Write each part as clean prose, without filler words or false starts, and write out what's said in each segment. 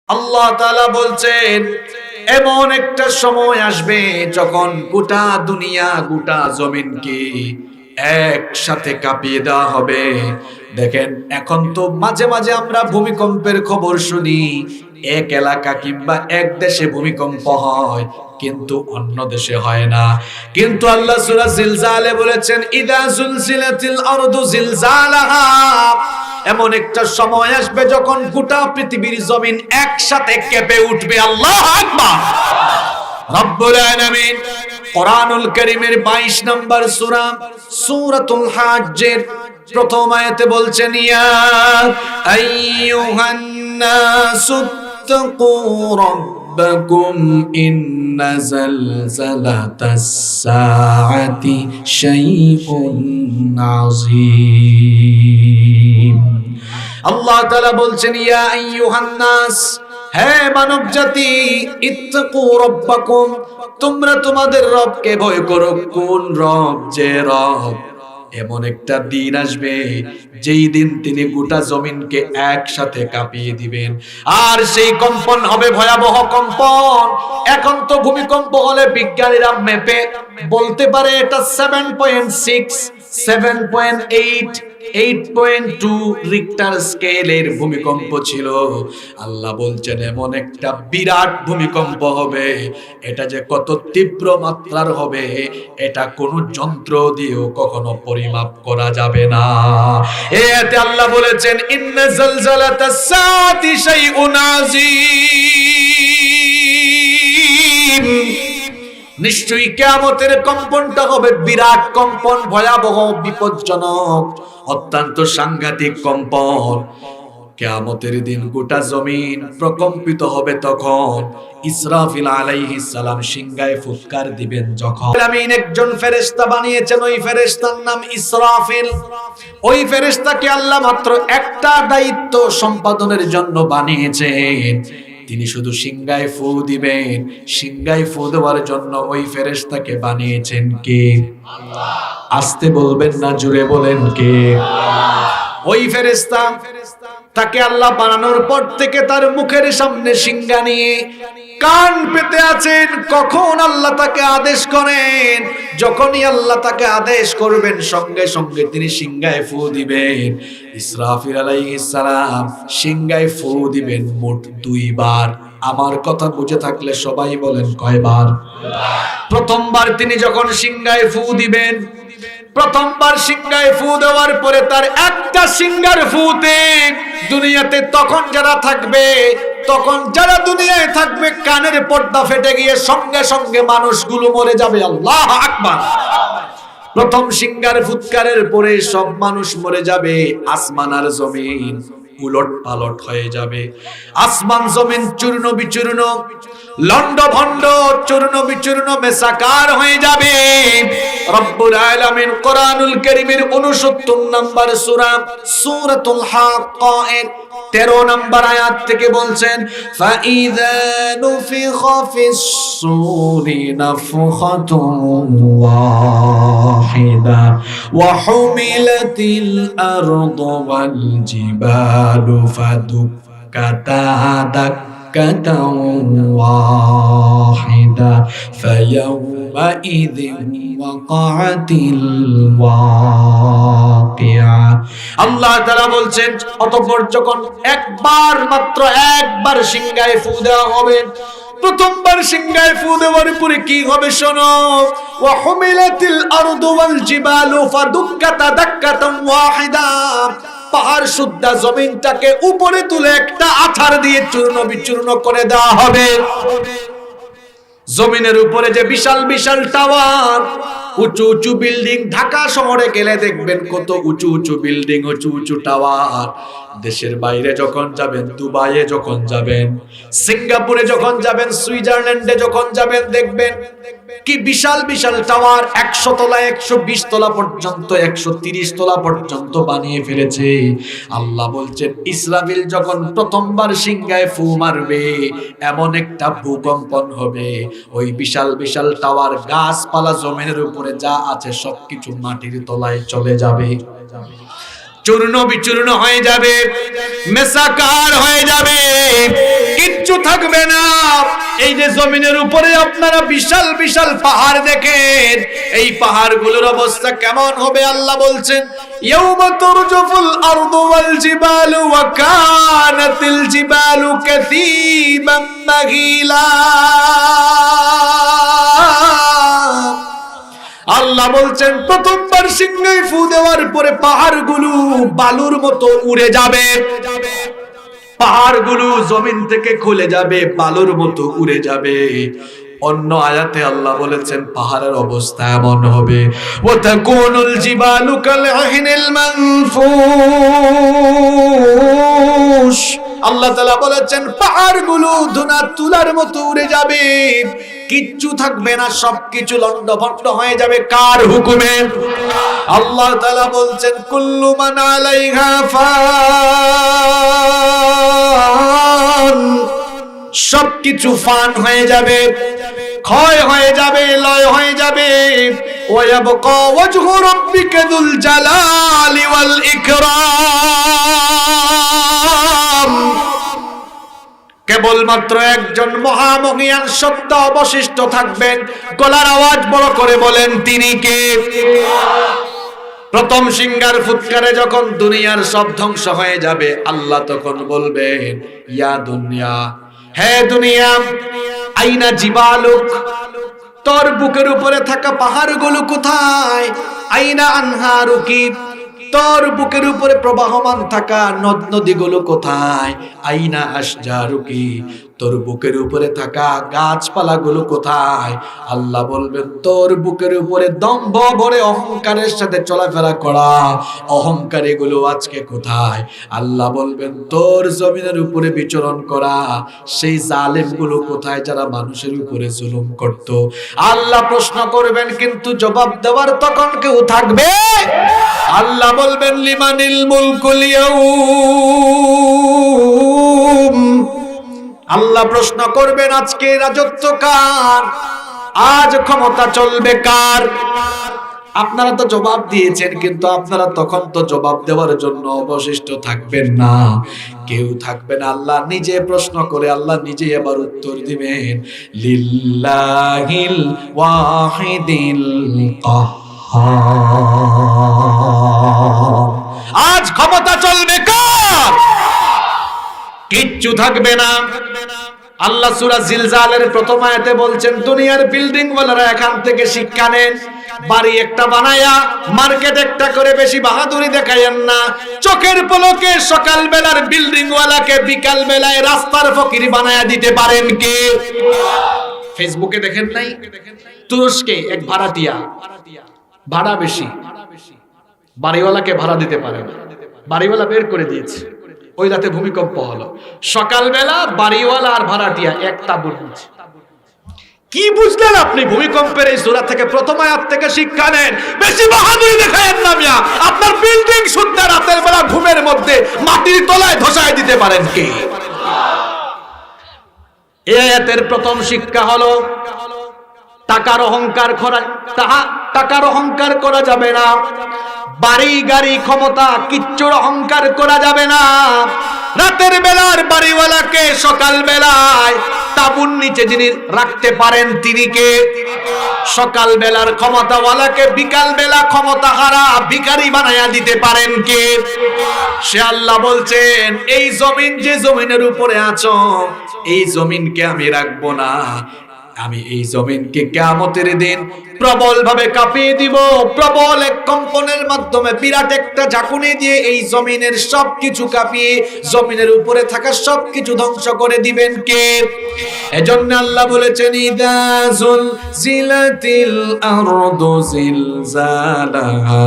আল্লাহ তাআলা বলছেন এমন একটা সময় আসবে যখন গোটা দুনিয়া গোটা জমিনকে একসাথে কাঁপিয়ে দেওয়া হবে। দেখেন এখন তো মাঝে মাঝে আমরা ভূমিকম্পের খবর শুনি, এক এলাকা কিংবা এক দেশে ভূমিকম্প হয় কিন্তু অন্য দেশে হয় না। কিন্তু আল্লাহ সূরা জিলজালে বলেছেন ইদা জুলজিলাতিল আরদু জিলজালাহা, এমন একটা সময় আসবে যখন গোটা পৃথিবীর জমিন একসাথে কেঁপে উঠবে। আল্লাহু আকবার। রব্বুল আলামিন কোরআনুল কারীমের 22 নম্বর সূরা সূরাতুল হাজ্জের প্রথম আয়াতে বলছেন ইয়া আইয়ুহান নাসুত্তাকু রাব্বাকুম ইন্না জালজালাতাস সাআতি শাইউন আযীম। আল্লাহ তাআলা বলছেন ইয়া আইয়ুহান নাস, হে মানব জাতি, ইত্তাকু রাব্বাকুম, তোমরা তোমাদের রবকে ভয় করো। কোন রব? যে রব এমন একটা দিন আসবে যেই দিন তিনি গোটা জমিনকে একসাথে কাঁপিয়ে দিবেন, আর সেই কম্পন হবে ভয়াবহ কম্পন। এখন তো ভূমিকম্প হলে বিজ্ঞানীরা মেপে বলতে পারে এটা 7.6, 7.8, 8.2 রিক্টার স্কেলের ভূমিকম্প ছিল। আল্লাহ বলছেন এমন একটা বিরাট ভূমিকম্প হবে, এটা যে কত তীব্র মাত্রার হবে এটা কোন যন্ত্র দিয়েও কখনো পরিমাপ করা যাবে না। এতে আল্লাহ বলেছেন ইন্না জালজালাতাস সাআতি শাইউন আযীম, নিশ্চয়ই কিয়ামতের কম্পনটা হবে বিরাট কম্পন, ভয়াবহ, বিপজ্জনক, অত্যন্ত সাংঘাতিক কম্পন। কিয়ামতের দিন গোটা জমিন প্রকম্পিত হবে। তখন ইসরাফিল আলাইহিস সালাম সিংহায় ফুৎকার দিবেন। যখন আমিন একজন ফেরেশতা বানিয়েছেন, ওই ফেরেশতার নাম ইসরাফিল। ওই ফেরেশতাকে আল্লাহ মাত্র একটা দায়িত্ব সম্পাদনের জন্য বানিয়েছেন, তিনি শুধু সিংহায় ফু দিবেন। সিংহায় ফু দেওয়ার জন্য ওই ফেরেশতাকে বানিয়েছেন কে? আল্লাহ। আস্তে বলবেন না, জোরে বলেন কে? আল্লাহ। ওই ফেরেশতা তাকে আল্লাহ বানানোর পর থেকে তার মুখের সামনে সিংহা নিয়ে কান পেতে আছেন। কখন আল্লাহ তাকে আদেশ করেন, যখনই আল্লাহ তাকে আদেশ করবেন সঙ্গে সঙ্গে তিনি সিংহায় ফু দিবেন। ইসরাফিল আলাইহিস সালাম সিংহায় ফু দিবেন মোট 2 বার। আমার কথা বুঝে থাকলে সবাই বলেন কয়বার? প্রথমবার তিনি যখন সিংহায় ফু দিবেন, প্রথমবার সিংহায় ফু দেওয়ার পরে তার একটা সিংহার ফুতে দুনিয়াতে তখন যারা থাকবে, তখন যারা দুনিয়ায় থাকবে কানের পর্দা ফেটে গিয়ে সঙ্গে সঙ্গে মানুষগুলো মরে যাবে। আল্লাহু আকবার। প্রথম সিংহার ফুৎকারের পরে সব মানুষ মরে যাবে। আসমান আর জমিন উলট পালট হয়ে যাবে। আসমান জমিন চূর্ণ বিচূর্ণ, লন্ড ভন্ড, চূর্ণ বিচূর্ণ, মেসাকার হয়ে যাবে। রব্বুল আলামিন কোরআনুল কারীমের 69 নম্বর সূরা সূরাতুল হাক্কা এর 13 নম্বর আয়াত থেকে বলছেন ফাইযা নুফিখা ফিস সূরি নাফখাতুন ওয়াহিদা ওয়া হুমিলাতিল আরদু ওয়াল জিবালু ফাদুক্কাতা দাক্কাতান ওয়াহিদা ফায়াউমাইযিন ওয়াকাআতিল ওয়াকিআ। আল্লাহ তাআলা বলছেন অতঃপর যখন মাত্র একবার সিংহায় ফু দেওয়া হবে, প্রথমবার সিংহায় ফু দেওয়ার পরে কি হবে শোনো, ওয়া হুমিলাতিল আরদু ওয়াল জিবালু ফাদুক্কাতা দাক্কাতান ওয়াহিদা, পাহাড় সুদ্ধা জমিনটাকে উপরে তুলে একটা আছাড় দিয়ে চূর্ণ বিচূর্ণ করে দেওয়া হবে। জমিনের উপরে যে বিশাল বিশাল টাওয়ার, উঁচু উঁচু বিল্ডিং, ঢাকা শহরে গেলে দেখবেন কত উঁচু উঁচু বিল্ডিং, উঁচু উঁচু টাওয়ার। দেশের বাইরে যখন যাবেন, দুবাইয়ে যখন যাবেন, সিঙ্গাপুরে যখন যাবেন, সুইজারল্যান্ডে যখন যাবেন, দেখবেন কি বিশাল বিশাল টাওয়ার, 100 তলা, 120 তলা পর্যন্ত, 130 তলা পর্যন্ত বানিয়ে ফেলেছে। আল্লাহ বলছেন ইসরাফিল যখন প্রথমবার সিংহায় ফু মারবে, এমন একটা ভূকম্পন হবে, ওই বিশাল বিশাল টাওয়ার, গাছপালা, জমিনের উপরে যা আছে সবকিছু মাটির তলায় চলে যাবে, চূর্ণ বিচূর্ণ হয়ে যাবে, মেসাকার হয়ে যাবে। থাকবে না। এই যে জমিনের উপরে আপনারা বিশাল বিশাল পাহাড় দেখেন, এই পাহাড়গুলোর অবস্থা কেমন হবে আল্লাহ বলছেন, ইয়াউমা তুরজুফুল আরদু ওয়াল জিবালু ওয়া কানাতিল জিবালু কাসীবাম মাগীলা। আল্লাহ বলছেন প্রথমবার সিংহায় ফু দেওয়ার পরে পাহাড়গুলো বালুর মতো উড়ে যাবে, পাহাড়গুলো জমিন থেকে খুলে যাবে, বালুর মতো উড়ে যাবে। অন্য আয়াতে আল্লাহ বলেছেন পাহাড়ের অবস্থা এমন হবে, ওয়াতাকুনুল জিবালু কালআহনিল মানফুশ। আল্লাহ তাআলা বলেছেন পাহাড়গুলো ধুনা তুলার মতো উড়ে যাবে, কিচ্ছু থাকবে না, সবকিছু লন্ডভন্ড হয়ে যাবে। কার হুকুমে? আল্লাহ তাআলা বলছেন কুল্লু মান আলাইহা ফান, সবকিছু ফান হয়ে যাবে, ক্ষয় হয়ে যাবে, লয় হয়ে যাবে। ওয়ায়াবকা ওয়াজহু রাব্বিকা যুল জালালি ওয়াল ইকরাম। কেবলমাত্র একজন মহামহিয়ান সত্তা অবশিষ্ট থাকবেন। গলার আওয়াজ বড় করে বলেন, তিনি কে? প্রথম সিংহার ফুৎকারে যখন দুনিয়ার সব ধ্বংস হয়ে যাবে, আল্লাহ তখন বলবেন, ইয়া দুনিয়া, হে দুনিয়া, আইনা জিবালুক, তোর বুকের উপরে থাকা পাহাড়গুলো কোথায়? আইনা আনহারুকি, তোর বুকের উপরে প্রবাহমান থাকা নদ নদীগুলো কোথায়? আইনা আশজারুকি, তোর বুকের উপরে থাকা গাছপালাগুলো কোথায়? আল্লাহ বলবেন তোর বুকের উপরে দম্ভ ভরে অহংকারের সাথে চলাফেরা করা অহংকারী গুলো আজকে কোথায়? আল্লাহ বলবেন তোর জমিনের উপরে বিচরণ করা সেই জালেম গুলো কোথায়, যারা মানুষের উপরে জুলুম করত। আল্লাহ প্রশ্ন করবেন, কিন্তু জবাব দেওয়ার তখন কেউ থাকবে? আল্লাহ বলবেন লিমানিল মুলকুল ইয়াউম, আল্লাহ প্রশ্ন করবেন আজকে রাজত্ব কার, আজ ক্ষমতা চলবে কার? আপনারা তো জবাব দিয়েছেন, কিন্তু আপনারা তখন তো জবাব দেওয়ার জন্য অবশিষ্ট থাকবেন না, কেউ থাকবে না। আল্লাহ নিজে প্রশ্ন করে আল্লাহ নিজে এবার উত্তর দিবেন, লিল্লাহিল ওয়াহিদিল কাহ্হার, আজ ক্ষমতা চলবে কার? কিচ্ছু থাকবে না। আল্লাহ সূরা জিলজালের প্রথম আয়াতে বলছেন দুনিয়ার বিল্ডিং ওয়ালারা এখান থেকে শিক্ষা নেন, বাড়ি একটা বানায়া মার্কেট একটা করে বেশি বাহাদুরি দেখায়েন না। চোখের পলকে সকাল বেলার বিল্ডিং ওয়ালাকে বিকাল বেলায় রাস্তার ফকির বানায়া দিতে পারেন কে? ফেসবুকে দেখেন নাই, তুরস্কে এক ভাড়াটিয়া, ভাড়া বেশি, বাড়িওয়ালাকে ভাড়া দিতে পারে না, বাড়িওয়ালা বের করে দিয়েছে। ওই রাতে ভূমিকম্প হলো, সকালবেলা বাড়িওয়ালা আর ভাড়াটিয়া এক তাঁবুর নিচে। কি বুঝলেন আপনি? ভূমিকম্পের এই সূরা থেকে প্রথম আয়াত থেকে শিক্ষা নেন, বেশি বাহাদুরি দেখায়েন না মিয়া। আপনার বিল্ডিং শুদ্ধ রাতের বেলা ঘুমের মধ্যে মাটির তলায় ধসায় দিতে পারেন কে? এই আয়াতের প্রথম শিক্ষা হলো টাকার অহংকার করা যাবে না, বাড়ি গাড়ি ক্ষমতা কিচ্ছুর অহংকার করা যাবে না। রাতের বেলার বাড়িওয়ালাকে সকাল বেলায় তাঁবুর নিচে যিনি রাখতে পারেন তিনি কে? সকাল বেলার ক্ষমতাওয়ালাকে বিকাল বেলা ক্ষমতা হারা ভিখারি বানায়া দিতে পারেন কে? সে আল্লাহ বলছেন এই জমিন, যে জমিনের উপরে আছো এই জমিনকে আমি রাখবো না, আমি এই জমিনকে কিয়ামতের দিন প্রবল ভাবে কাঁপিয়ে দিব। প্রবল এক কম্পনের মাধ্যমে বিরাট একটা ঝাঁকুনি দিয়ে এই জমিনের সবকিছু কাঁপিয়ে জমিনের উপরে থাকা সবকিছু ধ্বংস করে দিবেন কে? এজন্য আল্লাহ বলেছেন ইযা যুলজিলাতিল আরদু জিলজালাহা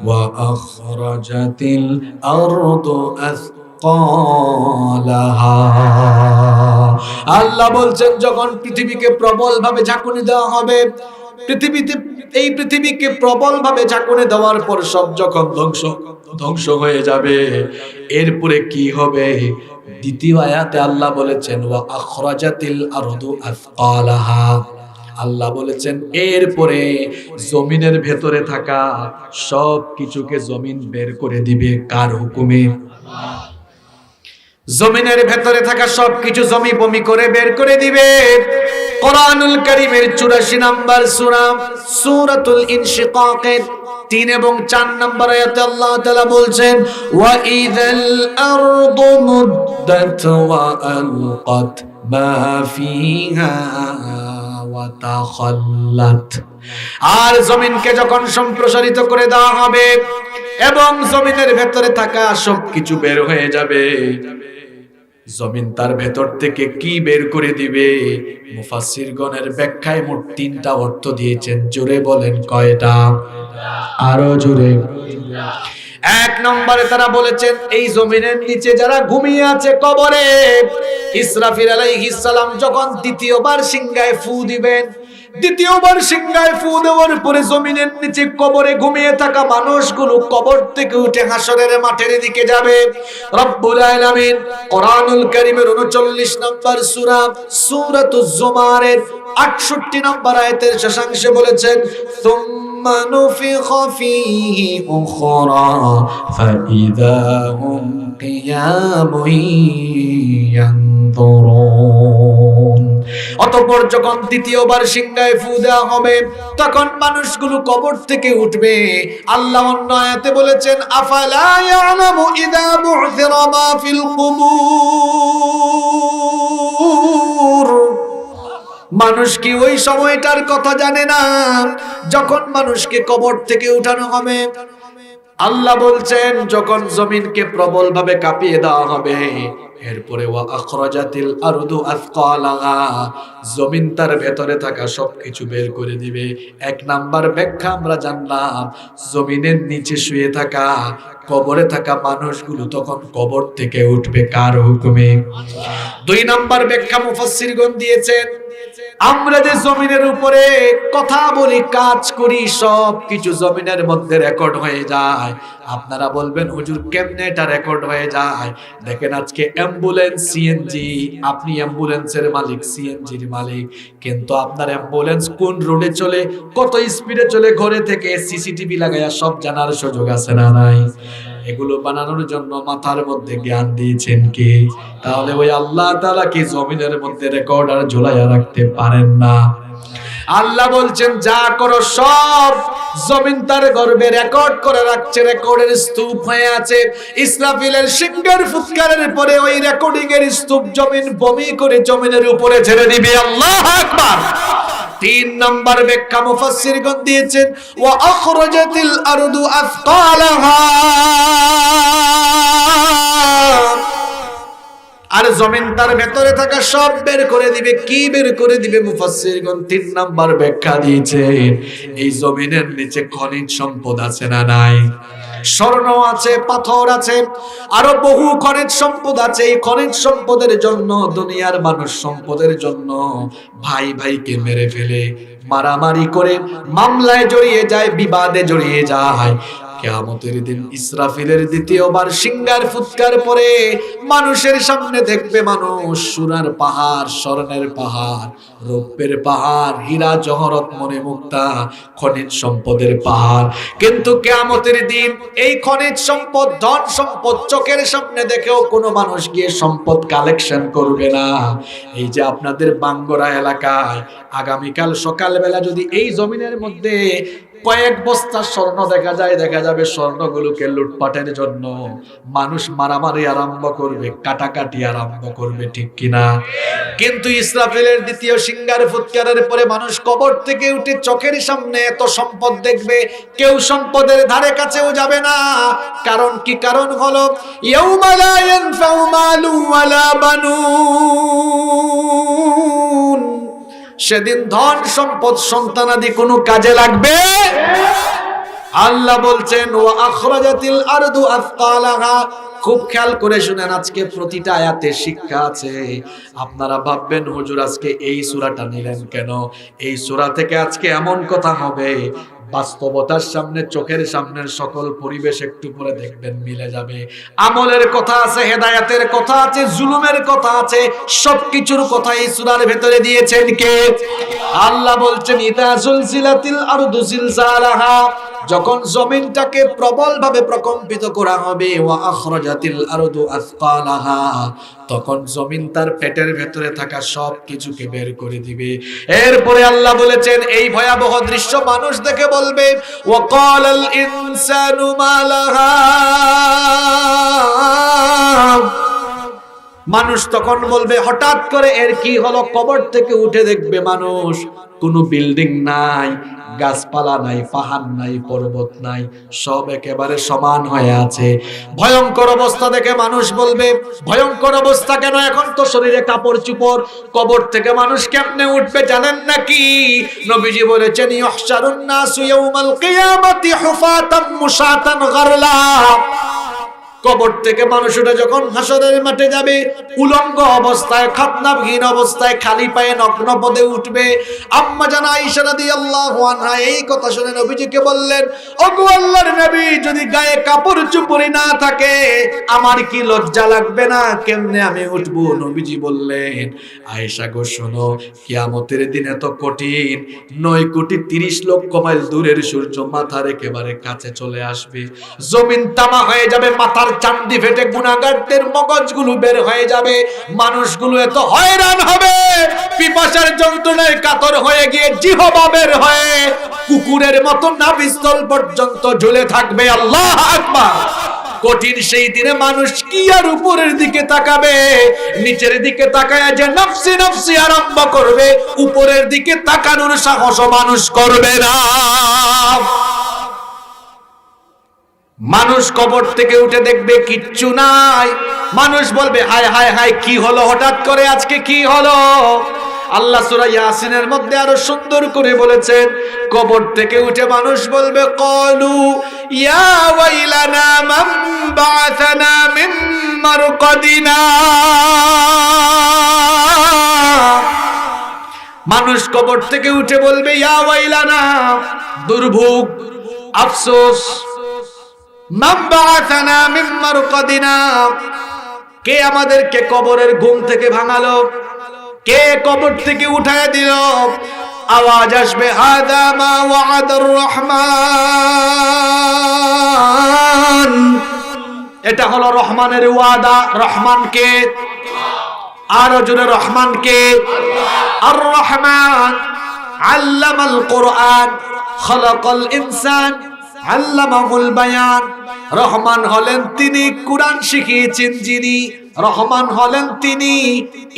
ওয়া আখরাজাতিল আরদু আল্লাহ বলছেন যখন পৃথিবীকে প্রবল ভাবে ঝাঁকুনি দেওয়া হবে, এই পৃথিবীকে প্রবল ভাবে ঝাঁকুনি দেওয়ার পর সব যখন ধ্বংস হয়ে যাবে, এরপরে কি হবে? দ্বিতীয় আয়াতে আল্লাহ বলেছেন ওয়া আখরাজাতিল আরদু আথকালাহা, আল্লাহ বলেছেন এরপরে জমিনের ভেতরে থাকা সব কিছুকে জমিন বের করে দিবে। কার হুকুমে? জমিনের ভেতরে থাকা সবকিছু জমি বমি করে বের করে দিবে। কোরআনুল কারীমের 84 নম্বর সূরা সূরাতুল ইনশিকাকের 3 এবং 4 নম্বর আয়াতে আল্লাহ তাআলা বলছেন, ওয়া ইযাল আরদু মুদ্দাত ওয়া আলকাত মা ফিহা ওয়া তাখাল্লাত। আর জমিনকে যখন সম্প্রসারিত করে দেওয়া হবে এবং জমিনের ভেতরে থাকা সবকিছু বের হয়ে যাবে, জমিন তার ভেতর থেকে কি বের করে দিবে? মুফাসসিরগণের ব্যাখ্যায় মোট 3টা অর্থ দিয়েছেন। জোরে বলেন কয়টা? আরো জোরে। 1 নম্বরে তারা বলেছেন এই জমিনের নিচে যারা ঘুমিয়ে আছে কবরে, ইসরাফিল আলাইহিস সালাম যখন দ্বিতীয়বার সিংহায় ফু দিবেন, দ্বিতীয়বার সিংহায় ফু দেওয়ার পরে জমিনের নিচে কবরে ঘুমিয়ে থাকা মানুষগুলো কবর থেকে উঠে হাসরের মাঠের দিকে যাবে। রব্বুল আলামিন কোরআনুল কারীমের 39 নম্বর সূরা সূরাতুজ জুমারের 68 নম্বর আয়াতের শেষাংশে বলেছেন, সুম্মা নুফিখা ফীহি উখরা ফাইযা হুম কিয়ামুন ইয়ানযুরুন। অতঃপর যখন দ্বিতীয়বার সিংহায় ফু দেওয়া হবে তখন মানুষগুলো কবর থেকে উঠবে। আল্লাহ অন্য আয়াতে বলেছেন, আফালা ইয়ালামু ইযা বু'থিরা মা ফিল কুবুর। মানুষ কি ওই সময়টার কথা জানে না যখন মানুষকে কবর থেকে উঠানো হবে? আল্লাহ বলছেন যখন জমিনকে প্রবল ভাবে কাঁপিয়ে দেওয়া হবে, এরপরে ওয়া আখরাজাতিল আরদু আথকালাহা, জমিন তার ভেতরে থাকা সবকিছু বের করে দিবে। 1 নাম্বার ব্যাখ্যা আমরা জানলাম, জমিনের নিচে শুয়ে থাকা কবরে থাকা মানুষগুলো তখন কবর থেকে উঠবে কার হুকুমে? 2 নাম্বার ব্যাখ্যা মুফাসসিরগণ দিয়েছেন, আমরা যে জমিনের উপরে কথা বলি, কাজ করি, সব কিছু জমিনের মধ্যে রেকর্ড হয়ে যায়। আপনারা বলবেন হুজুর কেমনে এটা রেকর্ড হয়ে যায়? দেখেন আজকে অ্যাম্বুলেন্স সিএনজি, আপনি অ্যাম্বুলেন্সের মালিক, সিএনজির মালিক, কিন্তু আপনার অ্যাম্বুলেন্স কোন রোডে চলে, কত স্পিডে চলে, ঘরে থেকে সিসিটিভি লাগায়া সব জানার সুযোগ আছে না নাই? এগুলো বানানোর জন্য মাথার মধ্যে জ্ঞান দিয়েছেন কে? তাহলে ওই আল্লাহ তাআলা কি জমিনের মধ্যে রেকর্ডার ঝুলাইয়া রাখতে পারেন না? আল্লাহ বলছেন যা করো সব জমিন তার গর্ভে রেকর্ড করে রাখছে, রেকর্ডের স্তূপ হয়ে আছে। ইসরাফিলের সিংহের ফুৎকারের পরে ওই রেকর্ডিং এর স্তূপ জমিন বমি করে জমিনের উপরে ছেড়ে দিবে। আল্লাহু আকবার। 3 নম্বর ব্যাখ্যা মুফাসসিরগণ দিয়েছেন, ওয়া আখরাজাতিল আরদু আথকালাহা, আর জমিন তার ভেতরে থাকা সব বের করে দিবে। কি বের করে দিবে? মুফাসসিরগণ 3 নাম্বার ব্যাখ্যা দিয়েছেন, এই জমিনের নিচে খনিজ সম্পদ আছে না নাই? স্বর্ণ আছে, পাথর আছে, আরো বহু খনিজ সম্পদ আছে। এই খনিজ সম্পদের জন্য দুনিয়ার মানুষ সম্পদের জন্য ভাই ভাইকে মেরে ফেলে, মারামারি করে, মামলায় জড়িয়ে যায়, বিবাদে জড়িয়ে যায়। কিয়ামতের দিন ইসরাফিলের দ্বিতীয়বার সিংহার ফুৎকার পরে মানুষের সামনে দেখবে মানুষ সোনার পাহাড়, স্বর্ণের পাহাড়, রৌপ্যের পাহাড়, হীরা জহরত মনে মুক্তা, খনিজ সম্পদের পাহাড়। কিন্তু কিয়ামতের দিন এই খনিজ সম্পদ, ধন সম্পদ চোখের সামনে দেখেও কোনো মানুষ গিয়ে সম্পদ কালেকশন করবে না। এই যে আপনাদের বাঙ্গরা এলাকায় আগামীকাল সকালবেলা যদি এই জমিনের মধ্যে কয়েক বস্তা স্বর্ণ দেখা যায়, দেখা যাবে স্বর্ণগুলোকে লুটপাটের জন্য মানুষ মারামারি আরম্ভ করবে, কাটাকাটি আরম্ভ করবে, ঠিক কিনা? কিন্তু ইসরাফিলের দ্বিতীয় সিংহার ফুৎকারের পরে মানুষ কবর থেকে উঠে চোখের সামনে এত সম্পদ দেখবে, কেউ সম্পদের ধারে কাছেও যাবে না। কারণ কি? কারণ হলো ইয়াউমা লা ইয়ানফাউ মালু ওয়ালা বানুন, সেদিন ধন সম্পদ সন্তানাদি কোনো কাজে লাগবে। আল্লাহ বলছেন ওয়া আখরাজাতিল আরদু আথকালাহা। খুব খেয়াল করে শুনেন, আজকে প্রতিটা আয়াতে শিক্ষা আছে। আপনারা ভাববেন হুজুর আজকে এই সূরাটা নিলেন কেন? এই সূরা থেকে আজকে এমন কথা হবে বাস্তবতার সামনে, চোখের সামনের সকল পরিবেশ একটু পরে দেখবেন মিলে যাবে। আমলের কথা আছে, হেদায়েতের কথা আছে, জুলুমের কথা আছে, সবকিছুর কথা এই সূরার ভেতরে দিয়েছেন কে? আল্লাহ বলছেন ইদা জুলজিলাতিল আরদু জিলজালাহা, যখন জমিনটাকে প্রবলভাবে প্রকম্পিত করা হবে, ওয়া আখরাজাতিল আরদু আসকালাহা, তখন জমিন তার পেটের ভেতরে থাকা সব কিছুকে বের করে দিবে। এরপরে আল্লাহ বলেছেন এই ভয়াবহ দৃশ্য মানুষ দেখে বলবে ওয়াকালাল ইনসানু মা লাহা, মানুষ তখন বলবে হঠাৎ করে এর কি হলো? কবর থেকে উঠে দেখবে মানুষ, কোনো বিল্ডিং নাই, গাছপালা নাই, পাহাড় নাই, পর্বত নাই, সব একেবারে সমান হয়ে আছে। ভয়ঙ্কর অবস্থা দেখে মানুষ বলবে ভয়ঙ্কর অবস্থা কেন? এখন তো শরীরে কাপড় চোপড়, কবর থেকে মানুষ কেমনে উঠবে জানেন নাকি? নবীজি বলেছেন ইহশারুন নাসু ইয়াউমাল কিয়ামাতি হুফাতাম মুশাতান গারলা, কবর থেকে মানুষ উঠে যখন হাসরের মাঠে যাবে, উলঙ্গ অবস্থায়, খাতনাবিহীন অবস্থায়, খালি পায়ে নগ্ন পদে উঠবে। আম্মা জান আয়েশা রাদিয়াল্লাহু আনহা এই কথা শুনে নবীজিকে বললেন, ওগো আল্লাহর নবী, যদি গায়ে কাপড় চোপড় না থাকে আমার কি লজ্জা লাগবে না? কেমনে আমি উঠবো? নবীজি বললেন, আয়েশা গো শোনো, কিয়ামতের দিন এত কঠিন, 9 কোটি 30 লক্ষ মাইল দূরের সূর্য মাথার একেবারে কাছে চলে আসবে, জমিন তামা হয়ে যাবে, মাথার চান্দি ফেটে গুনাহগারদের মগজগুলো বের হয়ে যাবে, মানুষগুলো এত হয়রান হবে, পিপাসার যন্ত্রণায় কাতর হয়ে গিয়ে জিহবা বের হয়ে কুকুরের মতো নাভিস্থল পর্যন্ত ঝুলে থাকবে। আল্লাহু আকবার। কঠিন সেই দিনে মানুষ কি আর উপরের দিকে তাকাবে? নিচের দিকে তাকায়া যে নফসি নফসি আরম্ভ করবে, উপরের দিকে তাকানোর সাহস মানুষ করবে না। মানুষ কবর থেকে উঠে দেখবে কিচ্ছু নাই, মানুষ বলবে হায় হায় হায়, কি হলো হঠাৎ করে, আজকে কি হলো? আল্লাহ সূরা ইয়াসিনের মধ্যে আরো সুন্দর করে বলেছেন, কবর থেকে উঠে মানুষ বলবে ক্বালু ইয়া ওয়াইলানা মান বা'আথানা মিন মারকাদিনা, মানুষ কবর থেকে উঠে বলবে ইয়া ওয়াইলানা, দুর্ভোগ, আফসোস, মান বা'আথানা মিন মারকাদিনা, কে আমাদেরকে কবরের ঘুম থেকে ভাঙালো, কে কবর থেকে উঠায় দিল? আওয়াজ আসবে হাদা মা ওয়া'আদার রহমান, এটা হলো রহমানের ওয়াদা। রহমান কে? আরো জোরে রহমান কে? আর রহমান আল্লামাল কোরআন খালাকাল ইনসান আল্লামাহুল বায়ান। রহমান হলেন তিনি, কোরআন শিখিয়েছেন যিনি। রহমান হলেন তিনি,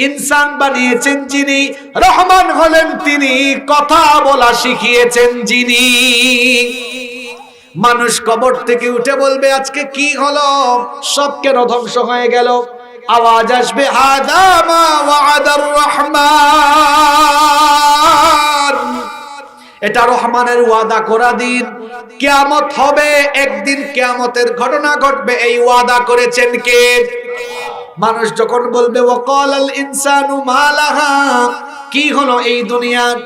ইনসান বানিয়েছেন যিনি। রহমান হলেন তিনি, কথা বলা শিখিয়েছেন যিনি। মানুষ কবর থেকে উঠে বলবে আজকে কি হলো? সব কেন ধ্বংস হয়ে গেল? আওয়াজ আসবে হাদা মা ওয়া'আদার রহমান, এটা রহমানের ওয়াদা করা দিন, কিয়ামত হবে, একদিন কিয়ামতের ঘটনা ঘটবে, এই ওয়াদা করেছেন কে? মানুষ যখন বলবে ওয়াকালাল ইনসানু মা লাহা, কি হলো এই দুনিয়ার?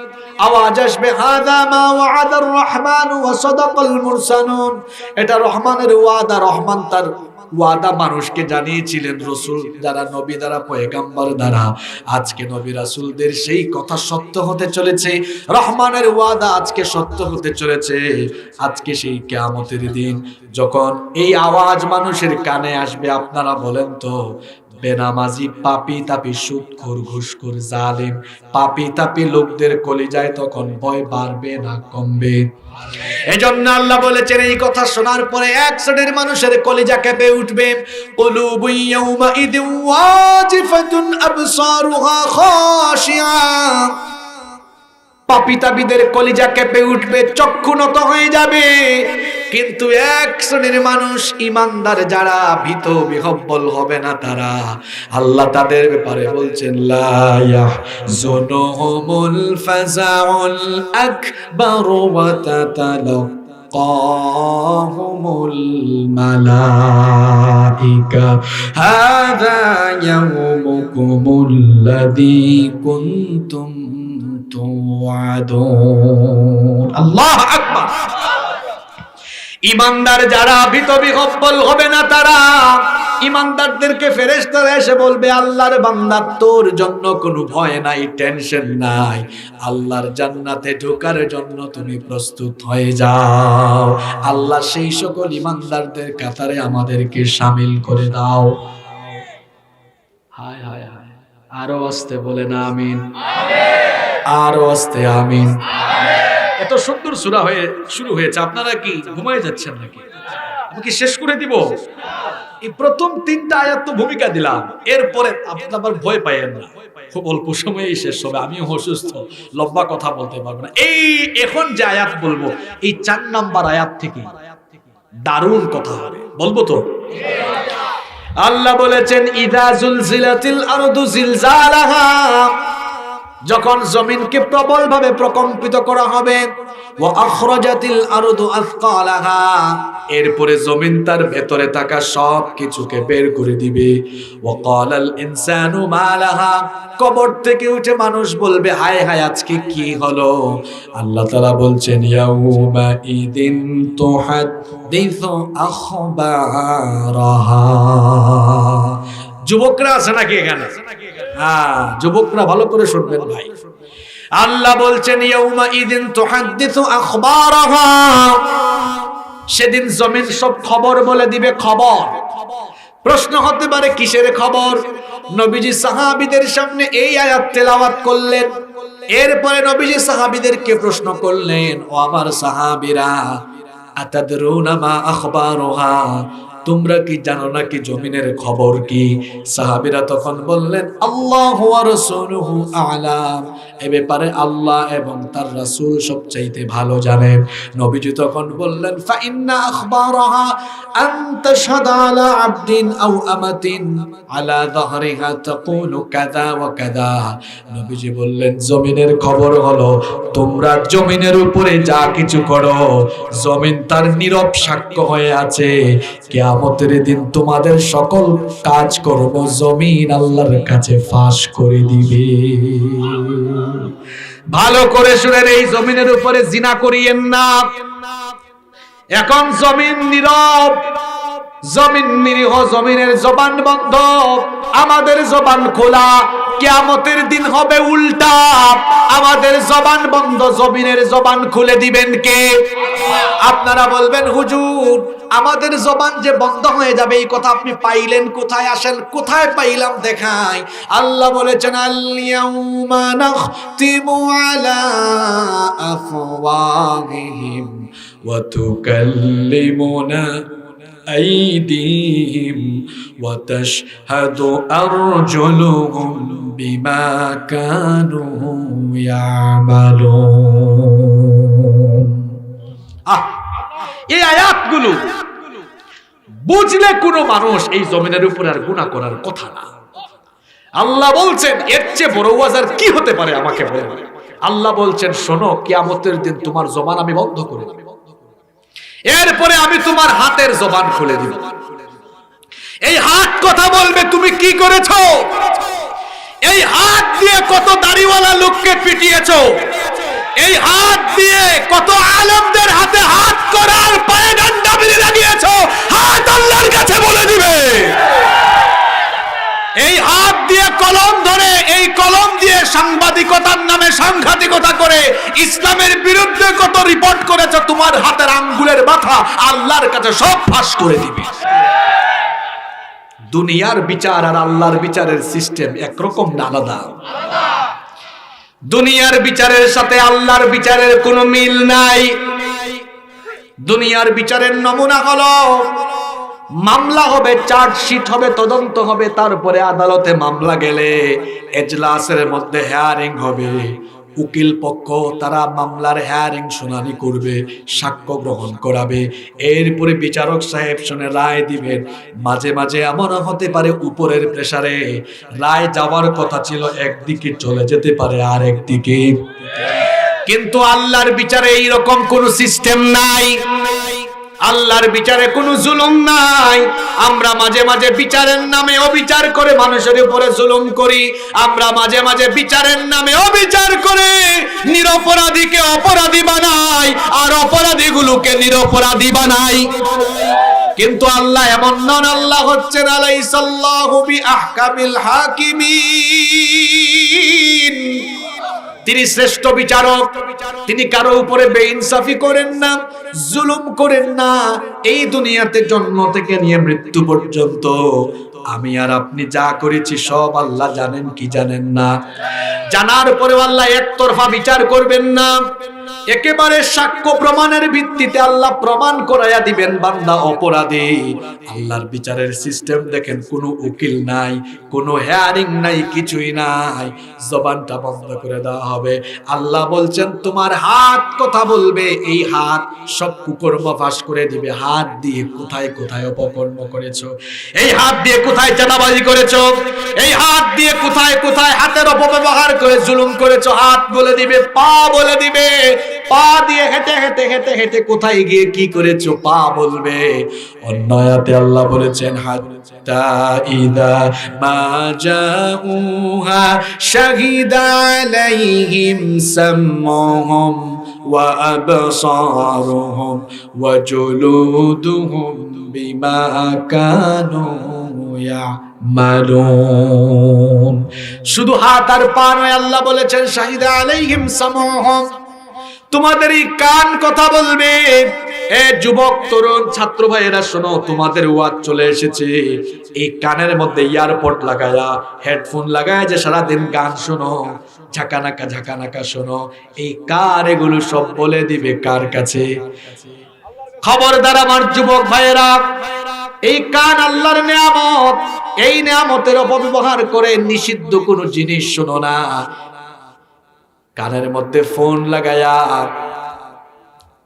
আওয়াজ আসবে হাদা মা ওয়া'আদার রহমান ওয়া সাদাকাল মুরসালুন, এটা রহমানের ওয়াদা। রহমান তার ওয়াদা মানুষকে জানিয়েছিলেন রাসূল যারা, নবী দ্বারা, পয়গম্বর দ্বারা। আজকে নবী রাসূলদের সেই কথা সত্য হতে চলেছে, রহমানের ওয়াদা আজকে সত্য হতে চলেছে। আজকে সেই কিয়ামতের দিন যখন এই আওয়াজ মানুষের কানে আসবে, আপনারা বলেন তো, বেনামাজি, পাপী তাপী, সুদখোর, ঘুষখোর, জালিম, পাপী তাপী লোকদের কলিজায় তখন ভয় বাড়বে না কমবে? এজন্য আল্লাহ বলেছেন এই কথা শোনার পরে এক শ্রেণীর মানুষের কলিজা কেঁপে উঠবে। কুলুবু ইয়াউমাইদিন ওয়াজিফাতুন আবসারুহা খাশিয়া, পাপী তাপীদের কলিজা কেঁপে উঠবে, চক্ষু নত হয়ে যাবে। কিন্তু এক শ্রেণীর মানুষ ইমানদার যারা, ভীত বিহব্বল হবে না তারা, আল্লাহ তাদের ব্যাপারে বলছেন লা ইয়াহজুনুহুমুল ফাযাউল আকবার ওয়া তাতালাক্কাহুমুল মালাইকা হাযা ইয়াউমুকুমুল্লাযী কুনতুম তুআদুন। আল্লাহু আকবার। ইমানদার যারা ভীত বিহ্বল হবে না, তারা ইমানদারদেরকে ফেরেশতারা এসে বলবে, আল্লাহর বান্দা তোর জন্য কোনো ভয় নাই, টেনশন নাই, আল্লাহর জান্নাতে ঢোকার জন্য তুমি প্রস্তুত হয়ে যাও। আল্লাহ সেই সকল ইমানদারদের কাতারে আমাদেরকে শামিল করে দাও। হায় হায় হায়, আরো আস্তে বলেন আমিন, আরো আস্তে আমিন। এত সুন্দর সূরা হয়ে শুরু হয়েছে, আপনারা কি ঘুমায় যাচ্ছেন নাকি? আমি কি শেষ করে দিব? এই প্রথম 3টা আয়াত তো ভূমিকা দিলাম, এরপরে আপনারা আবার ভয় পাইয়েন না, খুব অল্প সময়েই শেষ হবে। আমিও অসুস্থ, লম্বা কথা বলতে পারবো না। এই এখন যে আয়াত বলবো, এই 4 নাম্বার আয়াত থেকে দারুণ কথা হবে, বলবো তো? আল্লাহ বলেছেন, ইযা জুলজিলাতিল আরদু জিলজালাহা, যখন জমিনকে প্রবলভাবে প্রকম্পিত করা হবে, ওয়া আখরাজাতিল আরদু আসকালাহা, এরপরে জমিন তার ভেতরে থাকা সব কিছুকে বের করে দিবে। ওয়া ক্বালাল ইনসানু মা লাহা, কবর থেকে উঠে মানুষ বলবে, হায় হায় আজকে কি হলো? আল্লাহ তাআলা বলছেন, ইয়াউমা ইদিন তুহাদ্দিসু আখবারাহা। যুবকরা আছে নাকি এখানে? হ্যাঁ, যুবকরা ভালো করে শুনবেন ভাই। আল্লাহ বলছেন, ইয়াউমা ইদিন তুহাদ্দিসু আখবারাহা, সেদিন জমিন সব খবর বলে দিবে। খবর, প্রশ্ন হতে পারে কিসের খবর? নবীজি সাহাবীদের সামনে এই আয়াত তেলাওয়াত করলেন, এরপরে নবীজি সাহাবীদেরকে প্রশ্ন করলেন, ও আমার সাহাবীরা, আতাদরুনা মা আখবারুহা, তোমরা কি জানো না কি জমিনের খবর কি? সাহাবীরা তখন বললেন, আল্লাহু ওয়া রাসূলুহু আ'লাম, এ ব্যাপারে আল্লাহ এবং তার রাসূল সবচাইতে ভালো জানেন। নবীজি তখন বললেন, ফা ইন্না আখবারাহা আন তাশহাদা আলা আবদিন আও আমাতিন আলা যাহরিহা তাকুলু কাযা ওয়া কাযা। নবীজি বললেন, জমিনের খবর হলো তোমরা জমিনের উপরে যা কিছু করো, জমিন তার নীরব সাক্ষ্য হয়ে আছে। কিয়ামতের দিন তোমাদের সকল কাজকর্ম জমিন আল্লাহর কাছে ফাঁস করে দিবে। ভালো করে শুনেন, এই জমিনের উপরে জিনা করিয়েন না। এখন জমিন নীরব, জমিন নিরীহ, জমিনের জবান বন্ধ, আমাদের জবান খোলা। কিয়ামতের দিন হবে উল্টা, আমাদের জবান বন্ধ, জমিনের জবান খুলে দিবেন কে? আপনারা বলবেন, হুজুর আমাদের জবান যে বন্ধ হয়ে যাবে, এই কথা আপনি পাইলেন কোথায়? আসেন, কোথায় পাইলাম দেখাই। আল্লাহ বলেছেন, আল ইয়াউমা নাখতিমু আলা আফওয়াহিহিম ওয়া তুকাল্লিমুনা أيديهم وتشهد أرجلهم بما كانوا يعملون। এই আয়াতগুলো বুঝলে কোনো মানুষ এই জমিনের উপর আর গুনাহ করার কথা না। আল্লাহ বলছেন, এর চেয়ে বড় ওয়াজ আর কি হতে পারে? আমাকে বলেন। আল্লাহ বলছেন, শোনো, কিয়ামতের দিন তোমার জবান আমি বন্ধ করে দেব, এরপরে আমি তোমার হাতের জবান খুলে দিব। এই হাত কথা বলবে, তুমি কি করেছো? এই হাত দিয়ে কত দাড়িওয়ালা লোককে পিটিয়েছো? এই হাত দিয়ে কত আলেমদের হাতে হাত করার পায়ে ডান্ডা মেরে লাগিয়েছো? হাত আল্লাহর কাছে বলে দিবে। এই হাত দিয়ে কলম ধরে, এই কলম দিয়ে সাংবাদিকতার নামে সাংঘাতিকতা করে ইসলামের বিরুদ্ধে কত রিপোর্ট করেছে, তোমার হাতের আঙ্গুলের মাথা আল্লাহর কাছে সব ফাঁস করে দিবে। দুনিয়ার বিচার আর আল্লাহর বিচারের সিস্টেম একরকম না, আলাদা। দুনিয়ার বিচারের সাথে আল্লাহর বিচারের কোনো মিল নাই। দুনিয়ার বিচারের নমুনা হলো, মামলা হবে, চার্জশিট হবে, তদন্ত হবে, তারপরে আদালতে মামলা গেলে এজলাসের মধ্যে হেয়ারিং হবে। উকিল পক্ষ তারা মামলার হেয়ারিং শুনানি করবে, সাক্ষ্য গ্রহণ করাবে, এরপরে বিচারক সাহেব শুনে রায় দিবেন। মাঝে মাঝে এমন হতে পারে উপরের প্রেসারে রায় যাওয়ার কথা ছিল একদিকে, চলে যেতে পারে আর একদিকে। কিন্তু আল্লাহর বিচারে এইরকম কোন সিস্টেম নাই। আল্লাহর বিচারে কোনো জুলুম নাই। আমরা মাঝে মাঝে বিচারের নামে অবিচার করে মানুষের উপরে জুলুম করি। আমরা মাঝে মাঝে বিচারের নামে অবিচার করে নিরপরাধীকে অপরাধী বানাই, আর অপরাধীগুলোকে নিরপরাধী বানাই। কিন্তু আল্লাহ এমন নন। আল্লাহ হচ্ছেন আলাইসাল্লাহু বিআহকামিল হাকিমিন। তিনি শ্রেষ্ঠ বিচারক। তিনি কারো উপরে বেইনসাফি করেন না, জুলুম করেন না। এই দুনিয়াতে জন্ম থেকে নিয়ে মৃত্যু পর্যন্ত আমি আর আপনি যা করেছি সব আল্লাহ জানেন কি জানেন না? জানার পরেও আল্লাহ একতরফা বিচার করবেন না। একেবারে সাক্ষ্য প্রমাণের ভিত্তিতে আল্লাহ প্রমাণ করাইয়া দিবেন বান্দা অপরাধী। আল্লাহর বিচারের সিস্টেম দেখেন, কোনো উকিল নাই, কোনো হেয়ারিং নাই, কিছুই নাই। জবানটা বন্ধ করে দেওয়া হবে। আল্লাহ বলছেন তোমার হাত কথা বলবে, এই হাত সব কুকর্ম ফাঁস করে দিবে। হাত দিয়ে কোথায় কোথায় অপকর্ম করেছো, এই হাত দিয়ে কোথায় চাঁদাবাজি করেছো, এই হাত দিয়ে কোথায় কোথায় হাতের অপব্যবহার করে জুলুম করেছো, হাত বলে দিবে, পা বলে দিবে। পা দিয়ে হেঁটে হেঁটে হেঁটে হেঁটে কোথায় গিয়ে কি করেছো পা বলবে। অন্য আয়াতে আল্লাহ বলেছেন হাত্তা ইদা মা জাউহা শাহিদা আলাইহিম সামউহুম ওয়া আবসারুহুম ওয়া জুলুদুহুম বিমা কানু ইয়ামালুন। শুধু হাত আর পা নয়, আল্লাহ বলেছেন শাহিদা আলাইহিম সামউহুম, তোমাদের এই কান কথা বলবে। এ যুবক তরুণ ছাত্র ভাইয়েরা শোনো, তোমাদের ওয়াজ চলে এসেছে। এই কানের মধ্যে ইয়ারপড লাগায়া, হেডফোন লাগায়া যে সারাদিন গান শোনো, ঝাঁকানাকা ঝাঁকানাকা শোনো, এই কার এগুলো সব বলে দিবে কার কাছে? খবরদার আমার যুবক ভাইয়েরা, এই কান আল্লাহর নিয়ামত। এই নিয়ামতের অপব্যবহার করে নিষিদ্ধ কোনো জিনিস শোনো না। কানের মধ্যে ফোন লাগায়া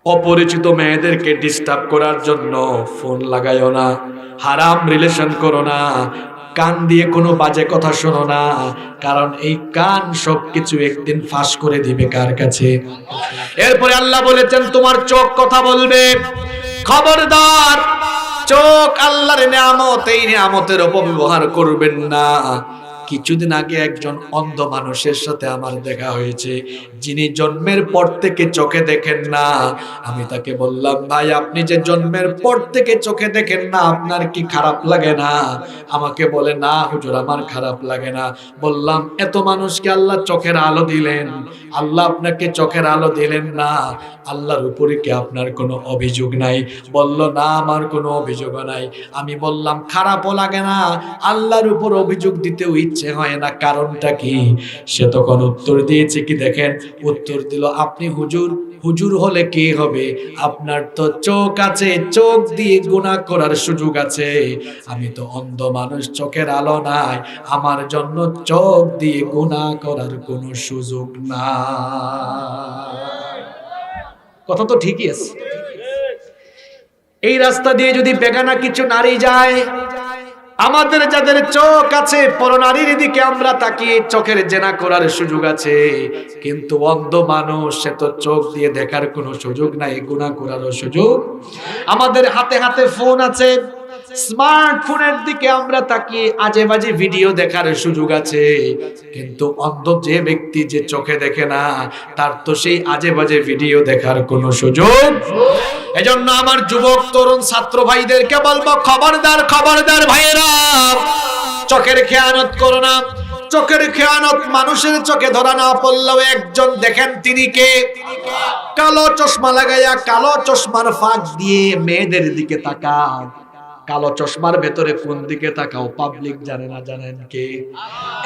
অপরিচিত মেয়েদেরকে ডিস্টার্ব করার জন্য ফোন লাগাইও না। হারাম রিলেশন করো না। কান দিয়ে কোনো বাজে কথা শোনো না, কারণ এই কান সবকিছু একদিন ফাঁস করে দিবে কার কাছে? এরপরে আল্লাহ বলেছেন তোমার চোখ কথা বলবে। খবরদার, চোখ আল্লাহর নিয়ামত, এই নিয়ামতের অপব্যবহার করবেন না। কিছুদিন আগে একজন অন্ধ মানুষের সাথে আমার দেখা হয়েছে, যিনি জন্মের পর থেকে চোখে দেখেন না। আমি তাকে বললাম, ভাই আপনি যে জন্মের পর থেকে চোখে দেখেন না, আপনার কি খারাপ লাগে না? আমাকে বলে, না হুজুর আমার খারাপ লাগে না। বললাম, এত মানুষকে আল্লাহ চোখের আলো দিলেন, আল্লাহ আপনাকে চোখের আলো দিলেন না, আল্লাহর উপরে কি আপনার কোনো অভিযোগ নাই? বলল, না আমার কোনো অভিযোগ নাই। আমি বললাম, খারাপও লাগে না, আল্লাহর উপর অভিযোগ দিতেও ইচ্ছে হয় না, কারণটা কি? সে তখন উত্তর দিয়েছে কি দেখেন, উত্তর দিল, আপনি হুজুর, হুজুর হলে কি হবে? আপনার তো চোখ আছে, চোখ দিয়ে গুনাহ করার সুযোগ আছে। আমি তো অন্ধ মানুষ, চোখের আলো নাই, আমার জন্য চোখ দিয়ে গুনাহ করার কোনো সুযোগ নাই। কথা তো ঠিকই আছে। এই রাস্তা দিয়ে যদি বেগানা কিছু নারী যায়, আমাদের যাদের চোখ আছে পরনারীর দিকে আমরা তাকিয়ে চোখের জেনা করার সুযোগ আছে, কিন্তু অন্ধ মানুষ সে তো চোখ দিয়ে দেখার কোনো সুযোগ নাই, গুনাহ করারও সুযোগ। আমাদের হাতে হাতে ফোন আছে, স্মার্টফোনের দিকে আমরা তাকিয়ে আজে বাজে ভিডিও দেখার সুযোগ আছে, কিন্তু অন্ধ যে ব্যক্তি যে চোখে দেখে না, তার তো সেই আজে বাজে ভিডিও দেখার কোনো সুযোগ। এজন্য আমার যুবক তরুণ ছাত্র ভাইদেরকে বলবো, খবরদার খবরদার ভাইয়েরা, চোখের খেয়ানত করো না। চোখের খেয়ানত মানুষের চোখে ধরা না পড়লেও একজন দেখেন, তিনি কে? কালো চশমা লাগাইয়া কালো চশমার ফাঁক দিয়ে মেয়েদের দিকে তাকাও। কালো চশমার ভেতরে কোন দিকে তাকাও পাবলিক জানে না, জানেন কে?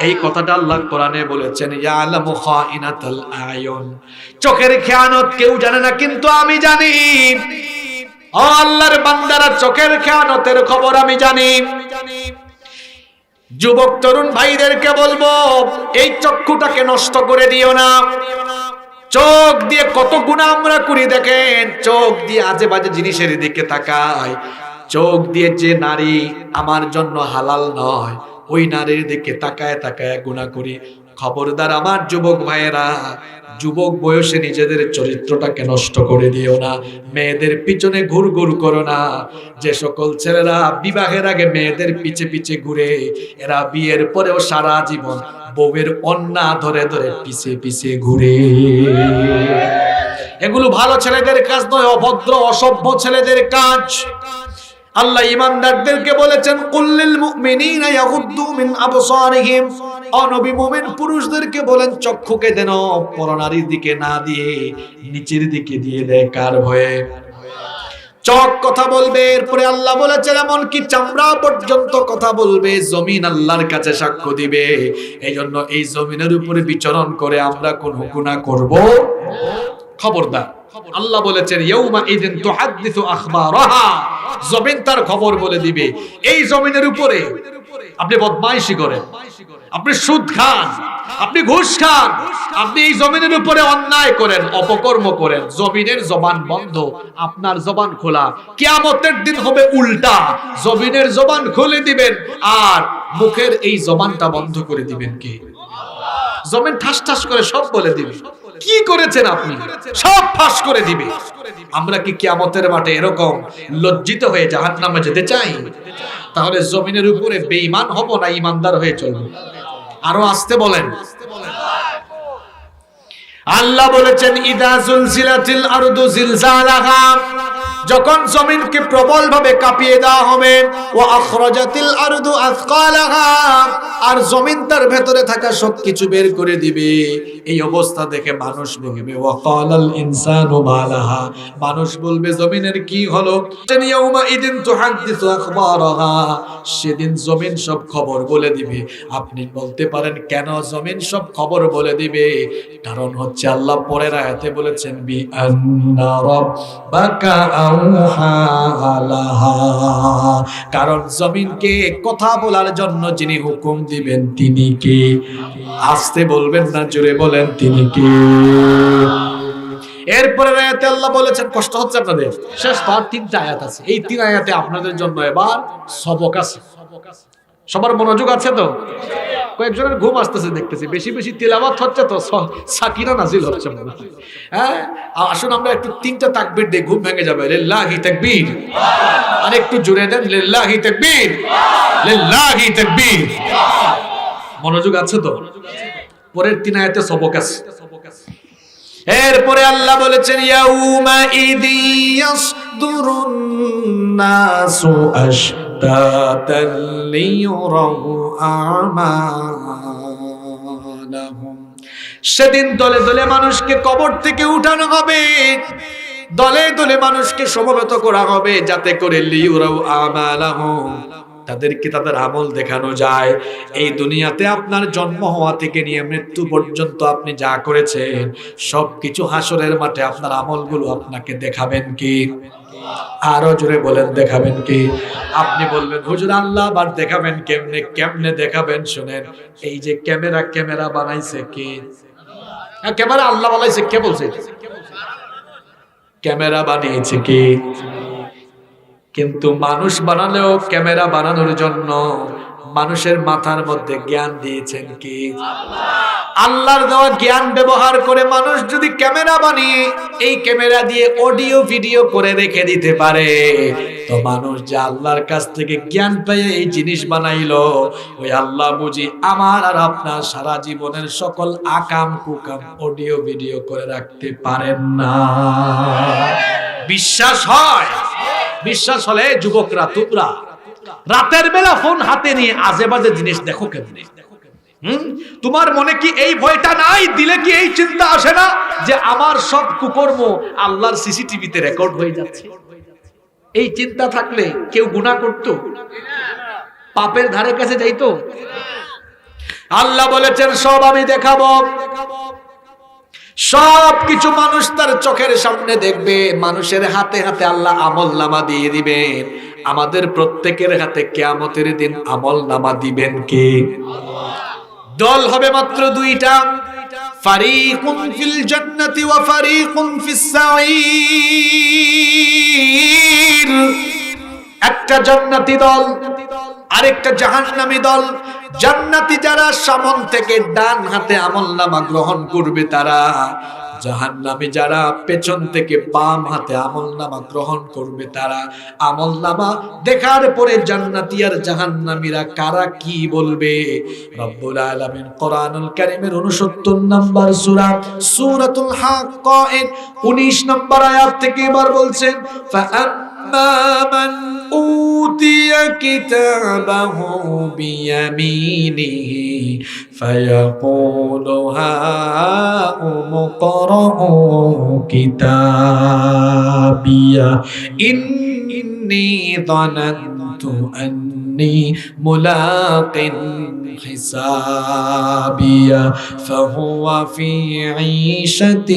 এই কথাটা আল্লাহ কোরআনে বলেছেন, ইয়ালামু খাইনাতাল আয়ুন। চোখের খেয়ানত কেউ জানে না, কিন্তু আমি জানি। ও আল্লাহর বান্দারা, চোখের খেয়ানতের খবর আমি জানি। যুবক তরুণ ভাইদেরকে বলবো, এই চক্ষুটাকে নষ্ট করে দিও না। চোখ দিয়ে কত গুনাহ আমরা করি দেখেন, চোখ দিয়ে আজে বাজে জিনিসের দিকে তাকাই। চোখ দিয়ে যে নারী আমার জন্য হালাল নয়, ওই নারীর দিকে তাকায় তাকায় গুনাহ করি। খবরদার আমার যুবক ভাইয়েরা, যুবক বয়সে নিজেদের চরিত্রটাকে নষ্ট করে দিও না, মেয়েদের পিছনে ঘুরঘুর করো না। যে সকল ছেলেরা বিবাহের আগে মেয়েদের পিছে পিছে ঘুরে, এরা বিয়ের পরেও সারা জীবন বউয়ের অন্না ধরে ধরে পিছে পিছে ঘুরে। এগুলো ভালো ছেলেদের কাজ নয়, অভদ্র অসভ্য ছেলেদের কাজ। আল্লাহ ঈমানদারদেরকে বলেছেন, কুল্লিল মুমিনিনা ইয়াগুদ্দু মিন আবসারিহিম, ও নবী মুমিন পুরুষদেরকে বলেন চক্ষুকে যেন পরনারীর দিকে না দিয়ে নিচের দিকে দিয়ে দেয়। কার ভয়ে? চোখ কথা বলবে। এরপরে আল্লাহ বলেছেন এমনকি চামড়া পর্যন্ত কথা বলবে। জমিন আল্লাহর কাছে সাক্ষ্য দিবে। এই জন্য এই জমিনের উপরে বিচরণ করে আমরা কোন গুনাহ করব? খবরদার। আল্লাহ বলেছেন ইয়াউমা ইদিন তুহাদ্দিসু আখবারাহা, জমিন তার খবর বলে দিবে। এই জমিনের উপরে আপনি বদমাইশি করেন, আপনি সুদ খান, আপনি ঘুষ খান, আপনি এই জমিনের উপরে অন্যায় করেন, অপকর্ম করেন, জমিনের জবান বন্ধ, আপনার জবান খোলা। কিয়ামতের দিন হবে উল্টা, জমিনের জবান খুলে দিবেন আর মুখের এই জবানটা বন্ধ করে দিবেন কে? জমিন ঠাস ঠাস করে সব বলে দিবে। কি করেছেন আপনি? সব ফাঁস করে দিবে। আমরা কি কিয়ামতের মাঠে এরকম লজ্জিত হয়ে জাহান্নামে যেতে চাই? তাহলে জমিনের উপরে বেঈমান হব না ঈমানদার হয়ে চলব? আরো আসতে বলেন। আল্লাহ বলেছেন ইদা জুলজিলাতিল আরদু জিলজালাহা, যখন জমিনকে প্রবল ভাবে কাঁপিয়ে দেওয়া হবে, ওয়া আখরাজাতিল আরদু আথকালাহা, আর জমিন তার ভেতরে থাকা সবকিছু বের করে দিবে। এই অবস্থা দেখে মানুষ বলবে ওয়া ক্বালাল ইনসানু মালাহা, মানুষ বলবে জমিনের কি হলো? ইয়াউমা ইদিন তুহাদ্দিসু আখবারাহা, সেদিন জমিন সব খবর বলে দিবে। আপনি বলতে পারেন কেন জমিন সব খবর বলে দিবে? কারণ হচ্ছে আল্লাহ পরের আয়াতে বলেছেন বি আন্না রাব্বাকা আওহা লাহা, কারণ জমিনকে কথা বলার জন্য যিনি হুকুম দিবেন তিনি কে? আস্তে বলবেন না, জোরে বলেন তিনি কে? এরপরে আয়াতে আল্লাহ বলেছেন, কষ্ট হচ্ছে আপনাদের? শেষ পার 3টা আয়াত আছে, এই 3 আয়াতে আপনাদের জন্য এবার সবক আছে। সবার মনোযোগ আছে তো? কয়েকজনের ঘুম আসতেছে দেখতেছি, বেশি বেশি তিলাওয়াত হচ্ছে তো সাকিনা নাজিল হচ্ছে মনে হয়। হ্যাঁ, আসুন আমরা একটু 3টা তাকবীর দিয়ে ঘুম ভেঙে যাবে। লিল্লাহি তাকবীর, আর একটু জোরে দেন লিল্লাহি তাকবীর, লিল্লাহি তাকবীর। মনোযোগ আছে তো? পরের 3 আয়াতে সবক আছে। এরপরে আল্লাহ বলেছেন ইয়াউমা ইদি ইয়াসদুরুন নাসু আশতাতাল লিয়ুরাউ আমালাহুম, সেদিন দলে দলে মানুষকে কবর থেকে উঠানো হবে, দলে দলে মানুষকে সমবেত করা হবে, যাতে করে লিয়ুরাউ আমালাহুম, তাদেরকে তাদের আমল দেখানো যায়। এই দুনিয়াতে আপনার জন্ম হওয়া থেকে নিয়ে মৃত্যু পর্যন্ত আপনি যা করেছেন সবকিছু হাসরের মাঠে আপনার আমলগুলো আপনাকে দেখাবেন কি? আরো জোরে বলেন দেখাবেন কি? আপনি বলবেন হুজুর আল্লাহ আবার দেখাবেন কেমনে? কেমনে দেখাবেন শুনেন। এই যে ক্যামেরা বানাইছে কে? ক্যামেরা আল্লাহ বানাইছে, কে বলছে? ক্যামেরা বানিয়েছে কে? কিন্তু মানুষ বানালেও ক্যামেরা বানানোর জন্য মানুষের মাথার মধ্যে জ্ঞান দিয়েছেন কি? আল্লাহর দেওয়া জ্ঞান ব্যবহার করে মানুষ যদি ক্যামেরা বানিয়ে এই ক্যামেরা দিয়ে অডিও ভিডিও করে রেখে দিতে পারে, তো মানুষ যে আল্লাহর কাছ থেকে জ্ঞান পেয়ে এই জিনিস বানাইলো, ওই আল্লাহ বুঝি আমার আর আপনার সারা জীবনের সকল আকাম কুকাম অডিও ভিডিও করে রাখতে পারেন না? বিশ্বাস হয়? বিশ্বাস হলে যুবকরা তোমরা রাতের বেলা ফোন হাতে নিয়ে আজে বাজে জিনিস দেখো কেমনে? তোমার মনে কি এই ভয়টা নাই? দিলে কি এই চিন্তা আসে না যে আমার সব কুকর্ম আল্লাহর সিসিটিভিতে রেকর্ড হয়ে যাচ্ছে? এই চিন্তা থাকলে কেউ গুনাহ করতো? পাপের ধারে কাছে যাইতো? আল্লাহ বলেছেন সব আমি দেখাবো। সব কিছু মানুষ তার চোখের সামনে দেখবে। মানুষের হাতে হাতে আল্লাহ আমলনামা দিয়ে দিবেন। আমাদের প্রত্যেকের হাতে কিয়ামতের দিন আমলনামা দিবেন কে? দল হবে মাত্র 2টা, ফারিকুন ফিল জান্নাতি ওয়া ফারিকুন ফিস সাঈর। একটা জান্নাতি দল আরেকটা জাহান্নামী দল, জান্নাতি যারা সামন থেকে ডান হাতে আমলনামা গ্রহণ করবে তারা, জাহান্নামী যারা পেছন থেকে বাম হাতে আমলনামা গ্রহণ করবে তারা। আমলনামা দেখার পরে জান্নাতি আর জাহান্নামীরা কারা কি বলবে? রব্বুল আলামিন কোরআনুল কারীমের 69 নম্বর সূরা সূরাতুল হাক্কা এর 19 নম্বর আয়াত থেকে এবার বলছেন, من أوتي كتابه بيمينه فيقول هاؤم اقرءوا كتابيه إني ظننت أني ملاق حسابيه فهو في عيشة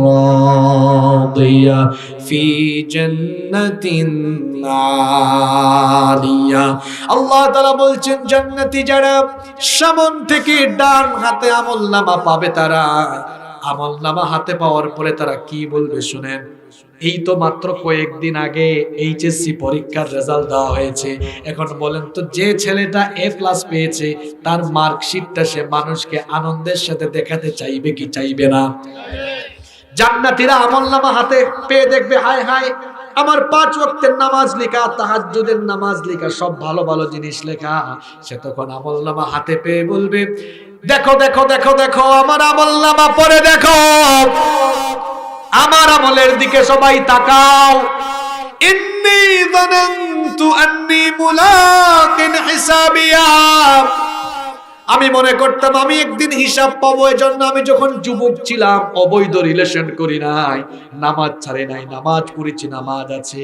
راضية في جنة عالية। আল্লাহ তাআলা বলছেন জান্নাতি যারা সামন থেকে ডান হাতে আমলনামা পাবে তারা, আমলনামা হাতে পাওয়ার পরে তারা কি বলবে শুনেন। এই তো মাত্র কয়েকদিন আগে এইচএসসি পরীক্ষার রেজাল্ট দেওয়া হয়েছে। এখন বলেন তো, যে ছেলেটা A+ পেয়েছে তার মার্কশিটটা সে মানুষকে আনন্দের সাথে দেখাতে চাইবে কি চাইবে না? জান্নাতীরা আমলনামা হাতে পেয়ে দেখবে, হায় হায় আমার 5 ওয়াক্তের নামাজ লেখা, তাহাজ্জুদের নামাজ লেখা, সব ভালো ভালো জিনিস লেখা। সে তখন আমলনামা হাতে পেয়ে বলবে, দেখো দেখো দেখো দেখো আমার আমলনামা পড়ে দেখো, আমার আমলের দিকে সবাই তাকাও। ইন্নী যানানতু আন্নী মুলাকিন হিসাবিয়া, আমি মনে করতাম আমি একদিন হিসাব পাবো, এজন্য আমি যখন যুবক ছিলাম অবৈধ রিলেশন করি নাই, নামাজ ছাড়ি নাই, নামাজ পড়েছি, নামাজ আছে,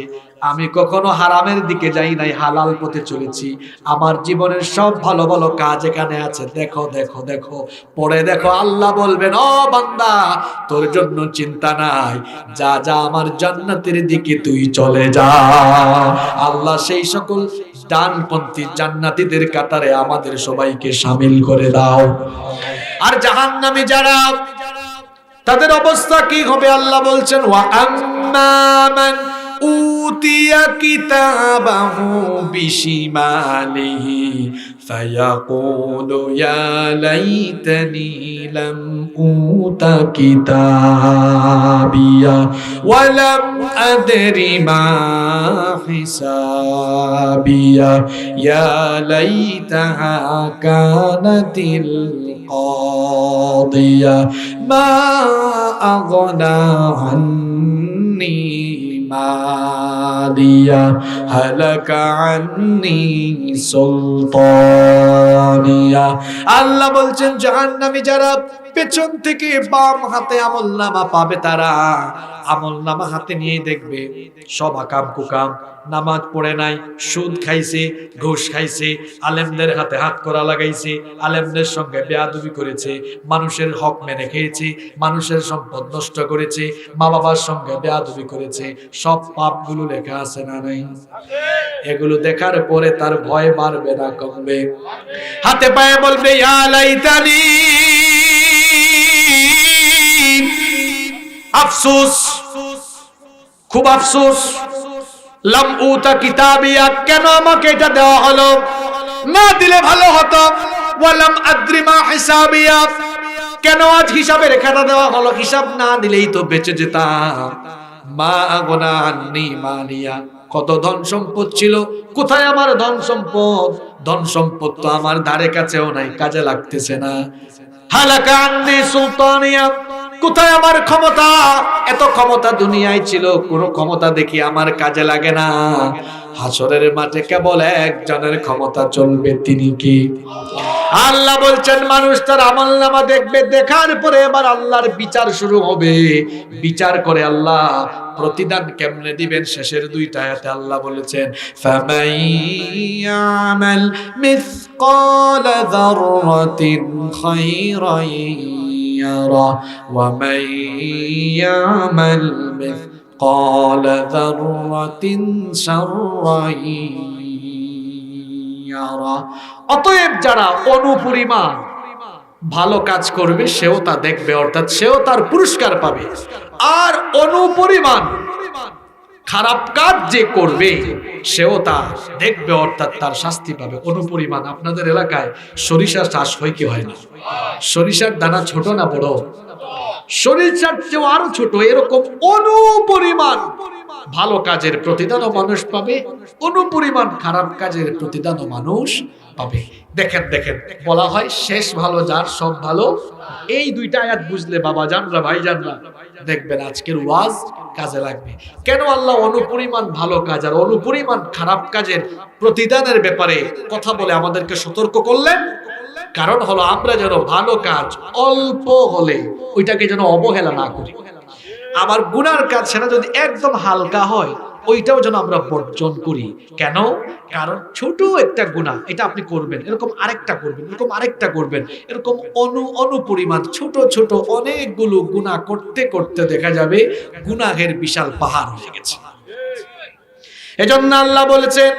আমি কখনো হারামের দিকে যাই নাই, হালাল পথে চলেছি। আমার জীবনের সব ভালো ভালো কাজ এখানে আছে, দেখো দেখো দেখো পড়ে দেখো। আল্লাহ বলবেন, ও বান্দা তোর জন্য চিন্তা নাই, যা যা আমার জান্নাতের দিকে তুই চলে যা। আল্লাহ সেই সকল ডানপন্থী জান্নাতীদের কাতারে আমাদের সবাইকে শামিল করে দাও। আর জাহান্নামী যারা, তাদের অবস্থা কি হবে? আল্লাহ বলছেন, ওয়া আম্মা মান উতিয়া কিতাবাহু বিশিমালিহি ফায়াকুলু ইয়া লাইতানি লাম উতা কিতাবিয়া ওয়া লাম আদরি মা হিসাবিয়া ইয়া লাইতাহা কানাতিল কাদিয়া মা আগনা আন্নি মালিয়া হালাকা আন্নি সুলতানিয়া। আল্লাহ বলছেন জাহান্নামী যারা পেছন থেকে বাম হাতে আমলনামা পাবে তারা আমলনামা হাতে নিয়ে দেখবে সব আকাম কুকাম, নামাজ পড়ে নাই, সুদ খাইছে, ঘুষ খাইছে, আলেমদের হাতে হাত করা লাগাইছে, আলেমদের সঙ্গে বেয়াদবি করেছে, মানুষের হক মেনে খেয়েছে, মানুষের সম্পদ নষ্ট করেছে, মা বাবার সঙ্গে বেয়াদবি করেছে, সব পাপগুলো লেখা আছে না নাই? এগুলো দেখার পরে তার ভয় বাড়বে না কমবে? হাতে পায়ে বলবে, ইয়া লাইতানি, আফসোস, খুব আফসোস, লাম উতা কিতাবিয়া, কেন আমাকে এটা দেওয়া হলো, না দিলে ভালো হতো, ওয়ালাম আদ্রি মা হিসাবিয়া, কেন আজ হিসাবের খাতা দেওয়া হলো, হিসাব না দিলেই তো বেঁচে যেতাম। মা আগনা আন্নি মালিয়া, কত ধন সম্পদ ছিল, কোথায় আমার ধন সম্পদ? ধন সম্পদ তো আমার ধারে কাছেও নাই, কাজে লাগতেছে না। হালাকা আন্নি সুলতানিয়া, কোথায় আমার ক্ষমতা? এত ক্ষমতা দুনিয়ায় ছিল, কোনো ক্ষমতা দেখি আমার কাজে লাগে না। হাসরের মাঠে কেবল একজনের ক্ষমতা চলবে, তিনি কি? আল্লাহ বলছেন মানুষ তার আমলনামা দেখবে, দেখার পরে এবার আল্লাহর বিচার শুরু হবে। বিচার করে আল্লাহ প্রতিদান কেমনে দিবেন শেষের দুইটা আয়াতে আল্লাহ বলেছেন, ফামাইয়ামাল মিসকালা যাররাতিন খায়রান ইয়ারা ওয়া মান ইয়ামাল মিসকালা যাররাতিন শাররান ইয়ারা। অতএব যারা অনুপরিমাণ ভালো কাজ করবে সেও তা দেখবে, অর্থাৎ সেও তার পুরস্কার পাবে। আর অনুপরিমাণ খারাপ কাজ যে করবে সেও তা দেখবে, অর্থাৎ তার শাস্তি পাবে অনুপরিমাণ। আপনাদের এলাকায় সরিষা চাষ হয় কি হয় না? সরিষার দানা ছোট না বড়? সরিষার চেয়েও আরো ছোট। এরকম অনুপরিমাণ ভালো কাজের প্রতিদানও মানুষ পাবে, অনুপরিমাণ খারাপ কাজের প্রতিদানও মানুষ পাবে। দেখেন দেখেন, বলা হয় শেষ ভালো যার সব ভালো। এই দুইটা আয়াত বুঝলে বাবা জানরা ভাই জানরা, দেখবেন আজকের ওয়াজ কাজে লাগবে। কেন আল্লাহ অনুপরিমাণ ভালো কাজ আর অনুপরিমাণ খারাপ কাজের প্রতিদানের ব্যাপারে কথা বলে আমাদেরকে সতর্ক করলেন? কারণ হলো আমরা যেন ভালো কাজ অল্প হলে ওইটাকে যেন অবহেলা না করি। আবার গুনার কাজ সেটা যদি একদম হালকা হয় ওইটাও যেন আমরা বর্জন করি। কেন? কারণ ছোট একটা গুনাহ, এটা আপনি করবেন, এরকম আরেকটা করবেন, এরকম আরেকটা করবেন, এরকম অনুপরিমাণ ছোট ছোট অনেকগুলো গুনাহ করতে করতে দেখা যাবে গুনাহের বিশাল পাহাড় হয়ে গেছে। এজন্য আল্লাহ বলেছেন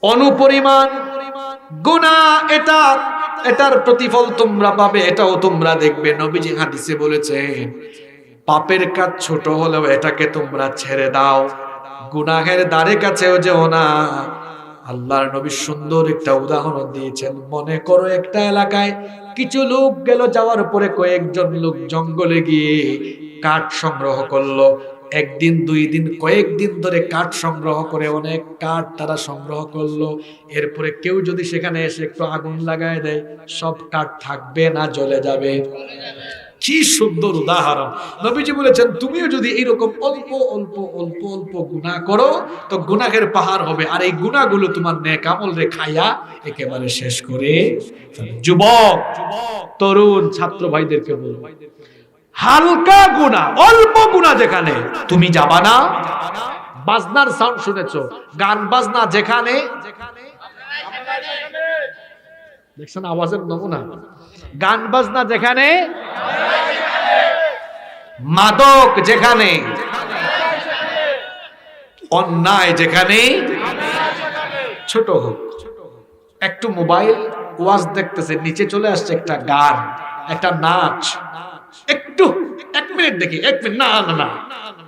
অনুপরিমাণ গুনাহ এটার প্রতিফল তোমরা পাবে, এটাও তোমরা দেখবে। নবীজি হাদিসে বলেছেন পাপের কাজ ছোট হলেও এটাকে তোমরা ছেড়ে দাও, গুনাহের দ্বারে কাছেও যেও না। আল্লাহর নবী সুন্দর একটা উদাহরণ দিয়েছেন। মনে করো একটা এলাকায় কিছু লোক গেল, যাওয়ার পরে কয়েকজন লোক জঙ্গলে গিয়ে কাঠ সংগ্রহ করলো। একদিন দুই দিন কয়েকদিন ধরে কাঠ সংগ্রহ করে অনেক কাঠ তারা সংগ্রহ করলো। এরপরে কেউ যদি সেখানে এসে একটু আগুন লাগায় দেয়, সব কাঠ থাকবে না জ্বলে যাবে? কি সুন্দর উদাহরণ! নবীজি বলেছেন তুমিও যদি এরকম অল্প অল্প অল্প অল্প গুনাহ করো তো গুনাহের পাহাড় হবে, আর এই গুনাহগুলো তোমার নেক আমল রে খাইয়া একেবারে শেষ করে। যুবক তরুণ ছাত্র ভাইদেরকে বলবো, হালকা গুনাহ অল্প গুনাহ যেখানে তুমি যাবা না। বাজনার সাউন্ড শুনেছো? গান বাজনা যেখানে, দেখছেন আওয়াজের নমুনা? গান বাজনা যেখানে, মাদক যেখানে, অন্যায় যেখানে, ছোট হোক, একটু মোবাইল ওয়াজ দেখতেছে, নিচে চলে আসছে একটা গান, একটা নাচ, একটু 1 মিনিট দেখি, 1 মিনিট, না না না,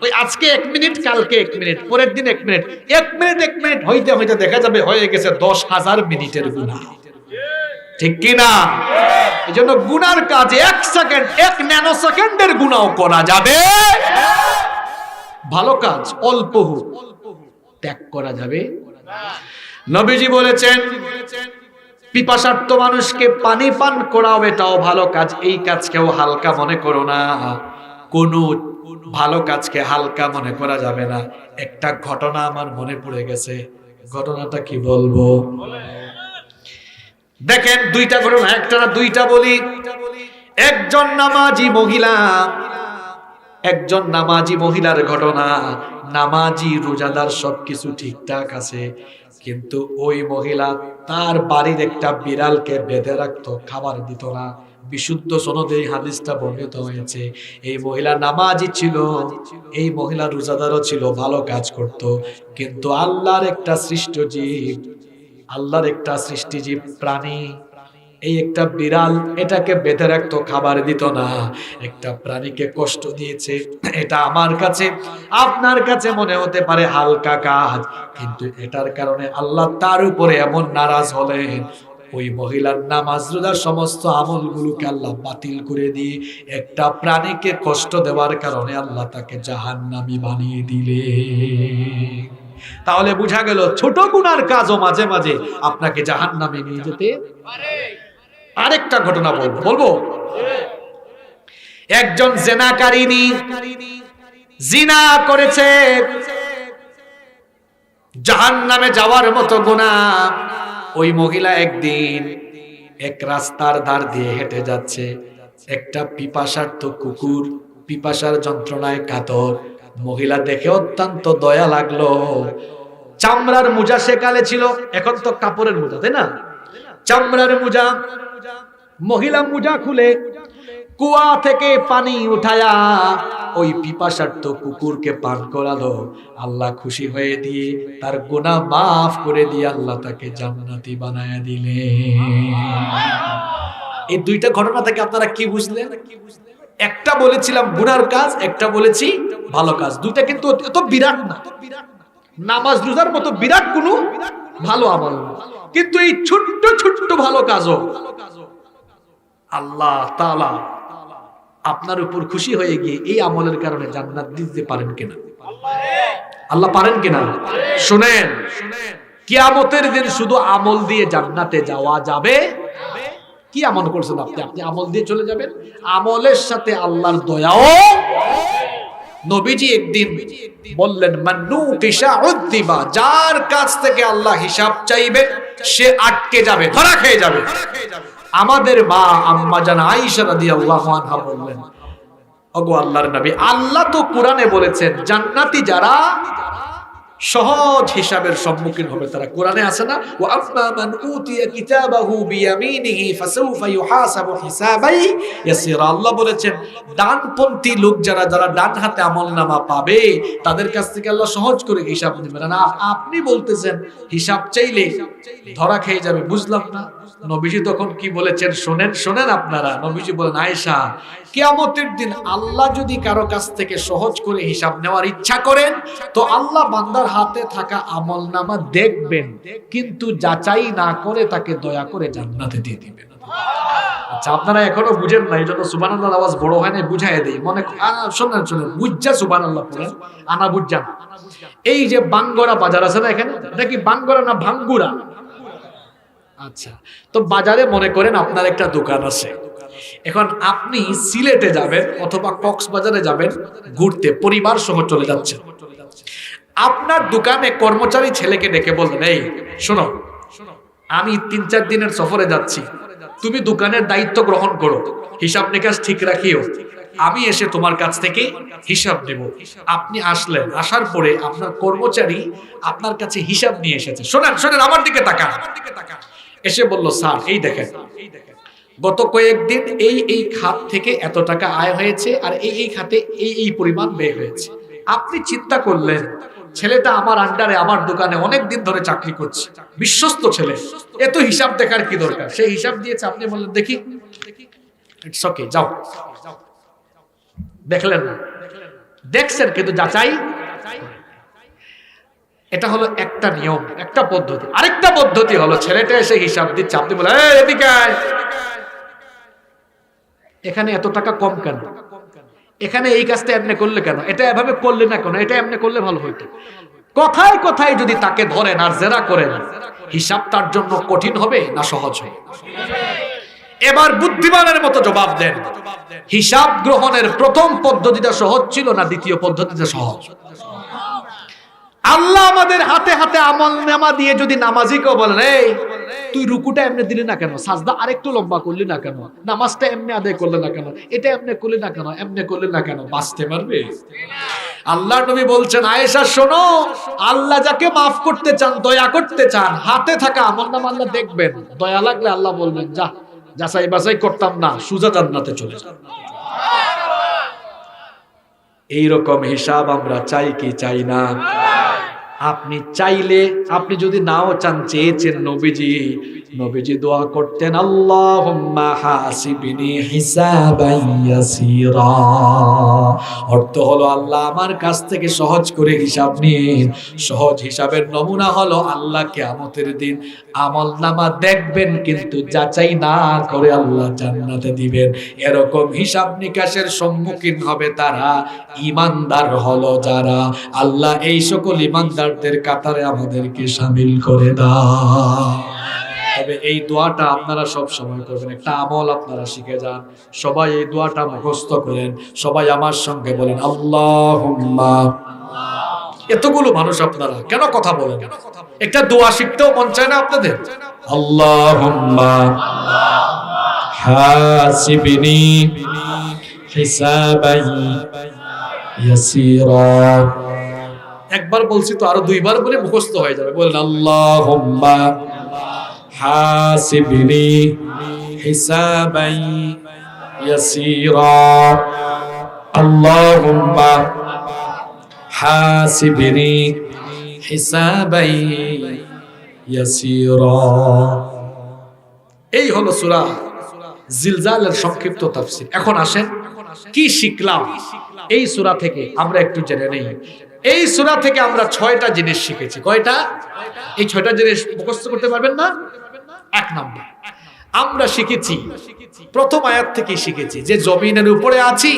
ওই আজকে 1 মিনিট, কালকে 1 মিনিট, পরের দিন 1 মিনিট, 1 মিনিট 1 মিনিট হইতে হইতে দেখা যাবে হয়ে গেছে 10,000 মিনিটের গুনাহ। ঠিক কি না? এই জন্য গুনার কাজে 1 সেকেন্ড, 1 ন্যানো সেকেন্ডের গুনাহ করা যাবে, ভালো কাজ অল্প হোক ত্যাগ করা যাবে। নবীজি বলেছেন পিপাসার্ত মানুষকে পানি পান করাও এটাও ভালো কাজ, এই কাজকেও হালকা মনে করো না। কোন ভালো কাজকে হালকা মনে করা যাবে না। একটা ঘটনা আমার মনে পড়ে গেছে, ঘটনাটা কি বলবো? দেখেন দুইটা ঘটনা, একটা না দুইটা বলি। একজন নামাজি মহিলার ঘটনা। নামাজি রোজাদার সবকিছু ঠিকঠাক আছে, কিন্তু ওই মহিলা তার বাড়ির একটা বিড়ালকে বেঁধে রাখতো, খাবার দিত না। বিশুদ্ধ সনদে এই হাদিসটা বর্ণিত হয়েছে। এই মহিলা নামাজি ছিল, এই মহিলা রোজাদারও ছিল, ভালো কাজ করত, কিন্তু আল্লাহর একটা সৃষ্ট জীব, আল্লাহর একটা সৃষ্টিজীব প্রাণী, এই একটা বিড়াল এটাকে বেঁধে রাখতো, খাবার দিত না, একটা প্রাণীকে কষ্ট দিয়েছে। এটা আমার কাছে আপনার কাছে মনে হতে পারে হালকা কাজ, কিন্তু এটার কারণে আল্লাহ তার উপরে এমন নারাজ হলেন, ওই মহিলার নামাজ রোজার সমস্ত আমলগুলোকে আল্লাহ বাতিল করে দিয়ে একটা প্রাণীকে কষ্ট দেওয়ার কারণে আল্লাহ তাকে জাহান্নামী বানিয়ে দিলেন। তাহলে বোঝা গেল ছোট গুনার কাজও মাঝে মাঝে আপনাকে জাহান্নামে নিয়ে যেতে পারে। আরেকটা ঘটনা বলবো। একজন জিনাকারিনী জিনা করেছে, জাহান্নামে যাওয়ার মতো গুনাহ। ওই মহিলা একদিন এক রাস্তার ধার দিয়ে হেঁটে যাচ্ছে, একটা পিপাসার্ত কুকুর পিপাসার যন্ত্রণায় কাতর। মহিলা দেখে অত্যন্ত দয়া লাগলো। চামড়ার মোজা সেকালে ছিল, এখন তো কাপড়ের মোজা, তাই না? চামড়ার মোজা, মহিলা মোজা খুলে কুয়া থেকে পানি উঠায়া ওই পিপাসার্ত কুকুরকে পান করালো। আল্লাহ খুশি হয়ে দিয়ে তার গুনাহ মাফ করে দিয়ে আল্লাহ তাকে জান্নাতি বানায়া দিলেন। এই দুইটা ঘটনা থেকে আপনারা কি বুঝলেন? একটা বলেছিলাম গুনার কাজ, একটা বলেছি ভালো কাজ, দুইটা কিন্তু এত বিরাট না। নামাজ রোজার মতো বিরাট কোনো ভালো আমল না, কিন্তু এই ছোট্ট ছোট্ট ভালো কাজও আল্লাহ তাআলা আপনার উপর খুশি হয়ে গিয়ে এই আমলের কারণে জান্নাত দিতে পারেন কিনা? আল্লাহ পারেন কিনা? শুনেন, কিয়ামতের দিন শুধু আমল দিয়ে জান্নাতে যাওয়া যাবে। কি আমল করছেন আপনি? আপনি আমল দিয়ে চলে যাবেন, আমলের সাথে আল্লাহর দয়াও। নবীজি একদিন বললেন, মান্নুকিশা উদ্দিবা, যার কাছ থেকে আল্লাহ হিসাব চাইবে সে আটকে যাবে, ধরা খেয়ে যাবে। আমাদের মা আম্মা জান আয়েশা রাদিয়াল্লাহু আনহা বললেন, ওগো আল্লাহর নবী, আল্লাহ তো কোরআনে বলেছেন জান্নাতি যারা সহজ হিসাবের সম্মুখীন হবে তারা। কোরআনে আছে না, ওয়া আম্মা মান উতিয়া কিতাবাহু বিয়ামিনিহি ফাসাউফা ইউহাসাবু হিসাবাই ইয়াসিরা। আল্লাহ বলেছেন ডানপন্থী লোক যারা, যারা ডান হাতে আমলনামা পাবে তাদের কাছ থেকে আল্লাহ সহজ করে হিসাব নেবেন। না আপনি বলতেছেন হিসাব চাইলে ধরা খেয়ে যাবে, বুঝলাম না। নবীজি তখন কি বলেছেন শোনেন, শোনেন আপনারা। নবীজি বলেন, আয়েশা, কিয়ামতের দিন আল্লাহ যদি কারো কাছ থেকে সহজ করে হিসাব নেওয়ার ইচ্ছা করেন তো আল্লাহ বান্দার হাতে থাকা আমলনামা দেখবেন, কিন্তু যাচাই না করে তাকে দয়া করে জান্নাতে দিয়ে দিবেন। আচ্ছা, আপনারা এখনো বুঝেন না, এই জন্য সুবহানাল্লাহর আওয়াজ বড় হয় না, বুঝাই দেই। মনে শোনেন, শোনেন, বুঝা সুবহানাল্লাহ পড়েন, আনা বুঝান। এই যে বাঙ্গরা বাজার আছে না, এখানে এটা কি বাঙ্গরা না ভাঙ্গুরা? আচ্ছা, তো বাজারে মনে করেন আপনার একটা দোকান আছে। এখন আপনি সিলেটে যাবেন অথবা কক্সবাজারে যাবেন ঘুরতে, পরিবার সহ চলে যাচ্ছেন। আপনার দোকানে কর্মচারী ছেলেকে ডেকে বললেন, এই শোনো, আমি 3-4 দিনের সফরে যাচ্ছি, তুমি দোকানের দায়িত্ব গ্রহণ করো, হিসাব নিকাশ ঠিক রাখিও, আমি এসে তোমার কাছ থেকে হিসাব নেব। আপনি আসলেন, আসার পরে আপনার কর্মচারী আপনার কাছে হিসাব নিয়ে এসেছে। শোনেন, শোনেন, আমার দিকে তাকান। এসে বলল, স্যার এই দেখেন, গত কয়েকদিন এই খাত থেকে এত টাকা আয় হয়েছে আর এই খাতে এই পরিমাণ ব্যয় হয়েছে। আপনি চিন্তা করলেন ছেলেটা আমার আন্ডারে, আমার দোকানে অনেক দিন ধরে চাকরি করছে, বিশ্বস্ত ছেলে, এত হিসাব দেখার কি দরকার? সেই হিসাব দিয়েছে। আপনি বললেন, দেখি, ইটস ওকে, যাও। দেখলেন না, দেখছেন কিন্তু যাচাই। এটা হলো একটা নিয়ম, একটা পদ্ধতি। আরেকটা পদ্ধতি হলো ছেলেটা এসে হিসাব দিচ্ছে, আপনি বলেন, এদিকে আয়, এখানে এত টাকা কম কেন, এখানে এই কাজটা এমনি করলে কেন, এটা এভাবে করলে না কেন, এটা এমনি করলে ভালো হইতো। কথায় কথায় যদি তাকে ধরেন আর জেরা করেন, হিসাব তার জন্য কঠিন হবে না সহজ হবে? এবার বুদ্ধিমানের মতো জবাব দেন, হিসাব গ্রহণের প্রথম পদ্ধতিটা সহজ ছিল না দ্বিতীয় পদ্ধতিটা সহজ? আল্লাহ আমাদের হাতে হাতে আমলনামা দিয়ে যদি নামাজিকেও বলেন, এই তুই রুকুটা এমনি দিলি না কেন, সাজদা আরেকটু লম্বা করলি না কেন, নামাজটা এমনি আদায় করলি না কেন, এটা এমনি করলি না কেন, এমনি করলি না কেন, বাঁচতে পারবে? আল্লাহর নবী বলছেন, আয়েশা শোনো, আল্লাহ যাকে মাফ করতে চান, দয়া করতে চান, হাতে থাকা আমলনামা আল্লাহ দেখবেন, দয়া লাগলে আল্লাহ বলবেন, যা, যাচাই বাছাই করতাম না, সুজা জান্নাতে চলে যা। এইরকম হিসাব আমরা চাই কি চাই না? আপনি চাইলে, আপনি যদি নাও চান, চেয়েছেন, নবীজি দোয়া করতেন, আল্লাহুম্মা হাসিবনি হিসাবান ইয়াসীরা। অর্থ হলো, আল্লাহ আমার কাছ থেকে সহজ করে হিসাব নিন। সহজ হিসাবের নমুনা হলো আল্লাহ কিয়ামতের দিন আমলনামা দেখবেন, কিন্তু যাচাই না করে আল্লাহ জান্নাতে দিবেন। এরকম হিসাব নিকাশের সম্মুখীন হবে তারা, ঈমানদার হলো যারা। আল্লাহ এই সকল ঈমানদারদের কাতারে আমাদেরকে শামিল করে দাও। তবে এই দোয়াটা আপনারা সব সময় করবেন, একটা আমল আপনারা শিখে যান। সবাই এই দোয়াটা মুখস্থ করেন, সবাই আমার সঙ্গে বলেন, আল্লাহুম্মা। এতগুলো মানুষ আপনারা কেন কথা বলেন? একটা দোয়া শিখতেও মন চায় না আপনাদের? আল্লাহুম্মা হাসিবনি হিসাবান ইয়াসীরা। একবার বলছি তো, আরো 2বার বলে মুখস্থ হয়ে যাবে। বলেন, আল্লাহুম্মা হাসিবনি হিসাবান ইয়াসীরা। আল্লাহুম্মা হাসিবনি হিসাবান ইয়াসীরা। এই হলো সূরা জিলজালের সংক্ষিপ্ত তাফসীর। এখন আসেন কি শিখলাম এই সূরা থেকে আমরা একটু জেনে নেই। এই সূরা থেকে আমরা 6টা জিনিস শিখেছি। কয়টা? এই 6টা জিনিস মুখস্থ করতে পারবেন না? এক নাম্বার আমরা শিখেছি, প্রথম আয়াত থেকে শিখেছি যে জমিনের উপরে আছি,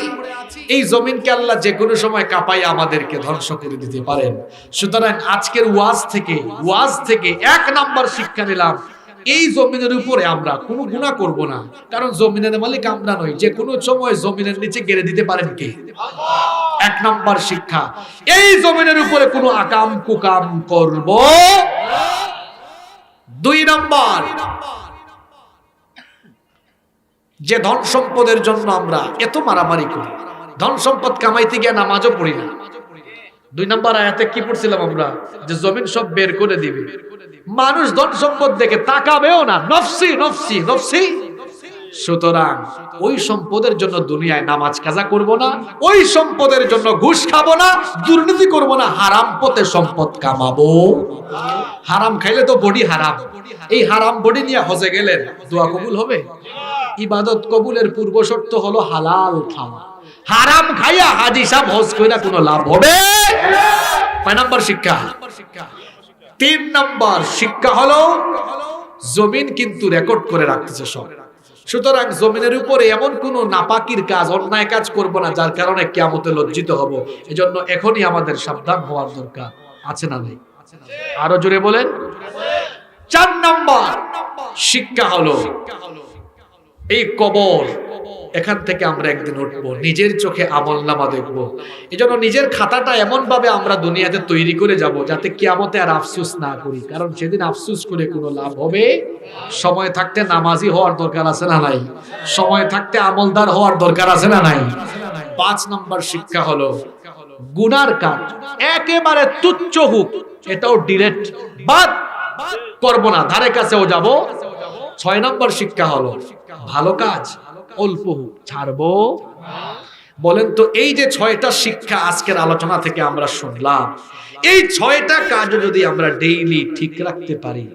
এই জমিনকে আল্লাহ যে কোনো সময় কাঁপাই আমাদেরকে ধ্বংস করে দিতে পারেন। সুতরাং আজকের ওয়াজ থেকে এক নাম্বার শিক্ষা নিলাম, এই জমিনের উপরে আমরা কোনো গুনাহ করব না, কারণ জমিনের মালিক আমরা নই। যে কোনো সময় জমিনের নিচে গেড়ে দিতে পারেন কে? এক নাম্বার শিক্ষা, এই জমিনের উপরে কোনো আকাম কুকাম করব। দুই নাম্বার, যে ধন সম্পদের জন্য আমরা এত মারামারি করি, ধন সম্পদ কামাইতে গিয়ে নামাজও পড়ি না। 2 নম্বর আয়াতে কি পড়ছিলাম আমরা? যে জমিন সব বের করে দিবে, মানুষ ধন সম্পদ দেখে তাকাবেও না, নফসি নফসি নফসি। সুতরাং ওই সম্পদের জন্য দুনিয়ায় নামাজ কাজা করব না, ওই সম্পদের জন্য ঘুষ খাবো না, দুর্নীতি করব না, হারাম পথে সম্পদ কামাবো। হারাম খাইলে তো বডি হারাম, এই হারাম বডি নিয়ে হজে গেলেন দোয়া কবুল হবে? ইবাদত কবুলের পূর্ব শর্ত হলো হালাল খাওয়া। হারাম খাইয়া হাজি সাহেব হজ কইরা কোনো লাভ হবে? 5 নম্বর শিক্ষা। 3 নম্বর শিক্ষা হলো জমিন কিন্তু রেকর্ড করে রাখতেছে সব। সুতরাং জমিনের উপরে এমন কোন নাপাকির কাজ, অন্যায় কাজ করব না যার কারণে কিয়ামতে লজ্জিত হব। এজন্য এখনই আমাদের সাবধান হওয়ার দরকার আছে না নাই? আরো জোরে বলেন। 4 নম্বর শিক্ষা হলো এই কবর, এখান থেকে আমরা একদিন উঠবো, নিজের চোখে আমলনামা দেখবো। এজন্য নিজের খাতাটা এমন ভাবে আমরা দুনিয়াতে তৈরি করে যাব যাতে কিয়ামতে আর আফসোস না করি, কারণ সেদিন আফসোস করে কোনো লাভ হবে? সময় থাকতে নামাজি হওয়ার দরকার আছে না নাই? সময় থাকতে আমলদার হওয়ার দরকার আছে না নাই? 5 নম্বর শিক্ষা হলো গুনার কাজ একেবারে তুচ্ছ হোক, এটাও ডিরেক্ট বাদ করব না, ধারে কাছেও যাব। 6 নম্বর শিক্ষা হলো ভালো কাজ অল্প হোক ছাড়বো। বলেন তো, এই যে 6টা শিক্ষা আজকের আলোচনা থেকে আমরা শুনলাম, এই 6টা কাজ যদি আমরা ডেইলি ঠিক রাখতে পারি,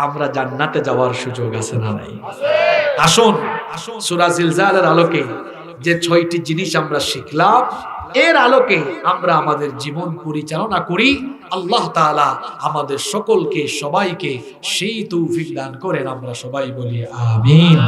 আমরা জান্নাতে যাওয়ার সুযোগ আছে না নাই? আসুন সূরা জিলজালের আলোকে যে 6টি জিনিস আমরা শিখলাম, এর আলোকে আমরা আমাদের জীবন পরিচালনা করি। আল্লাহ তাআলা আমাদের সকলকে, সবাইকে সেই তৌফিক দান করেন। আমরা সবাই বলি আমিন।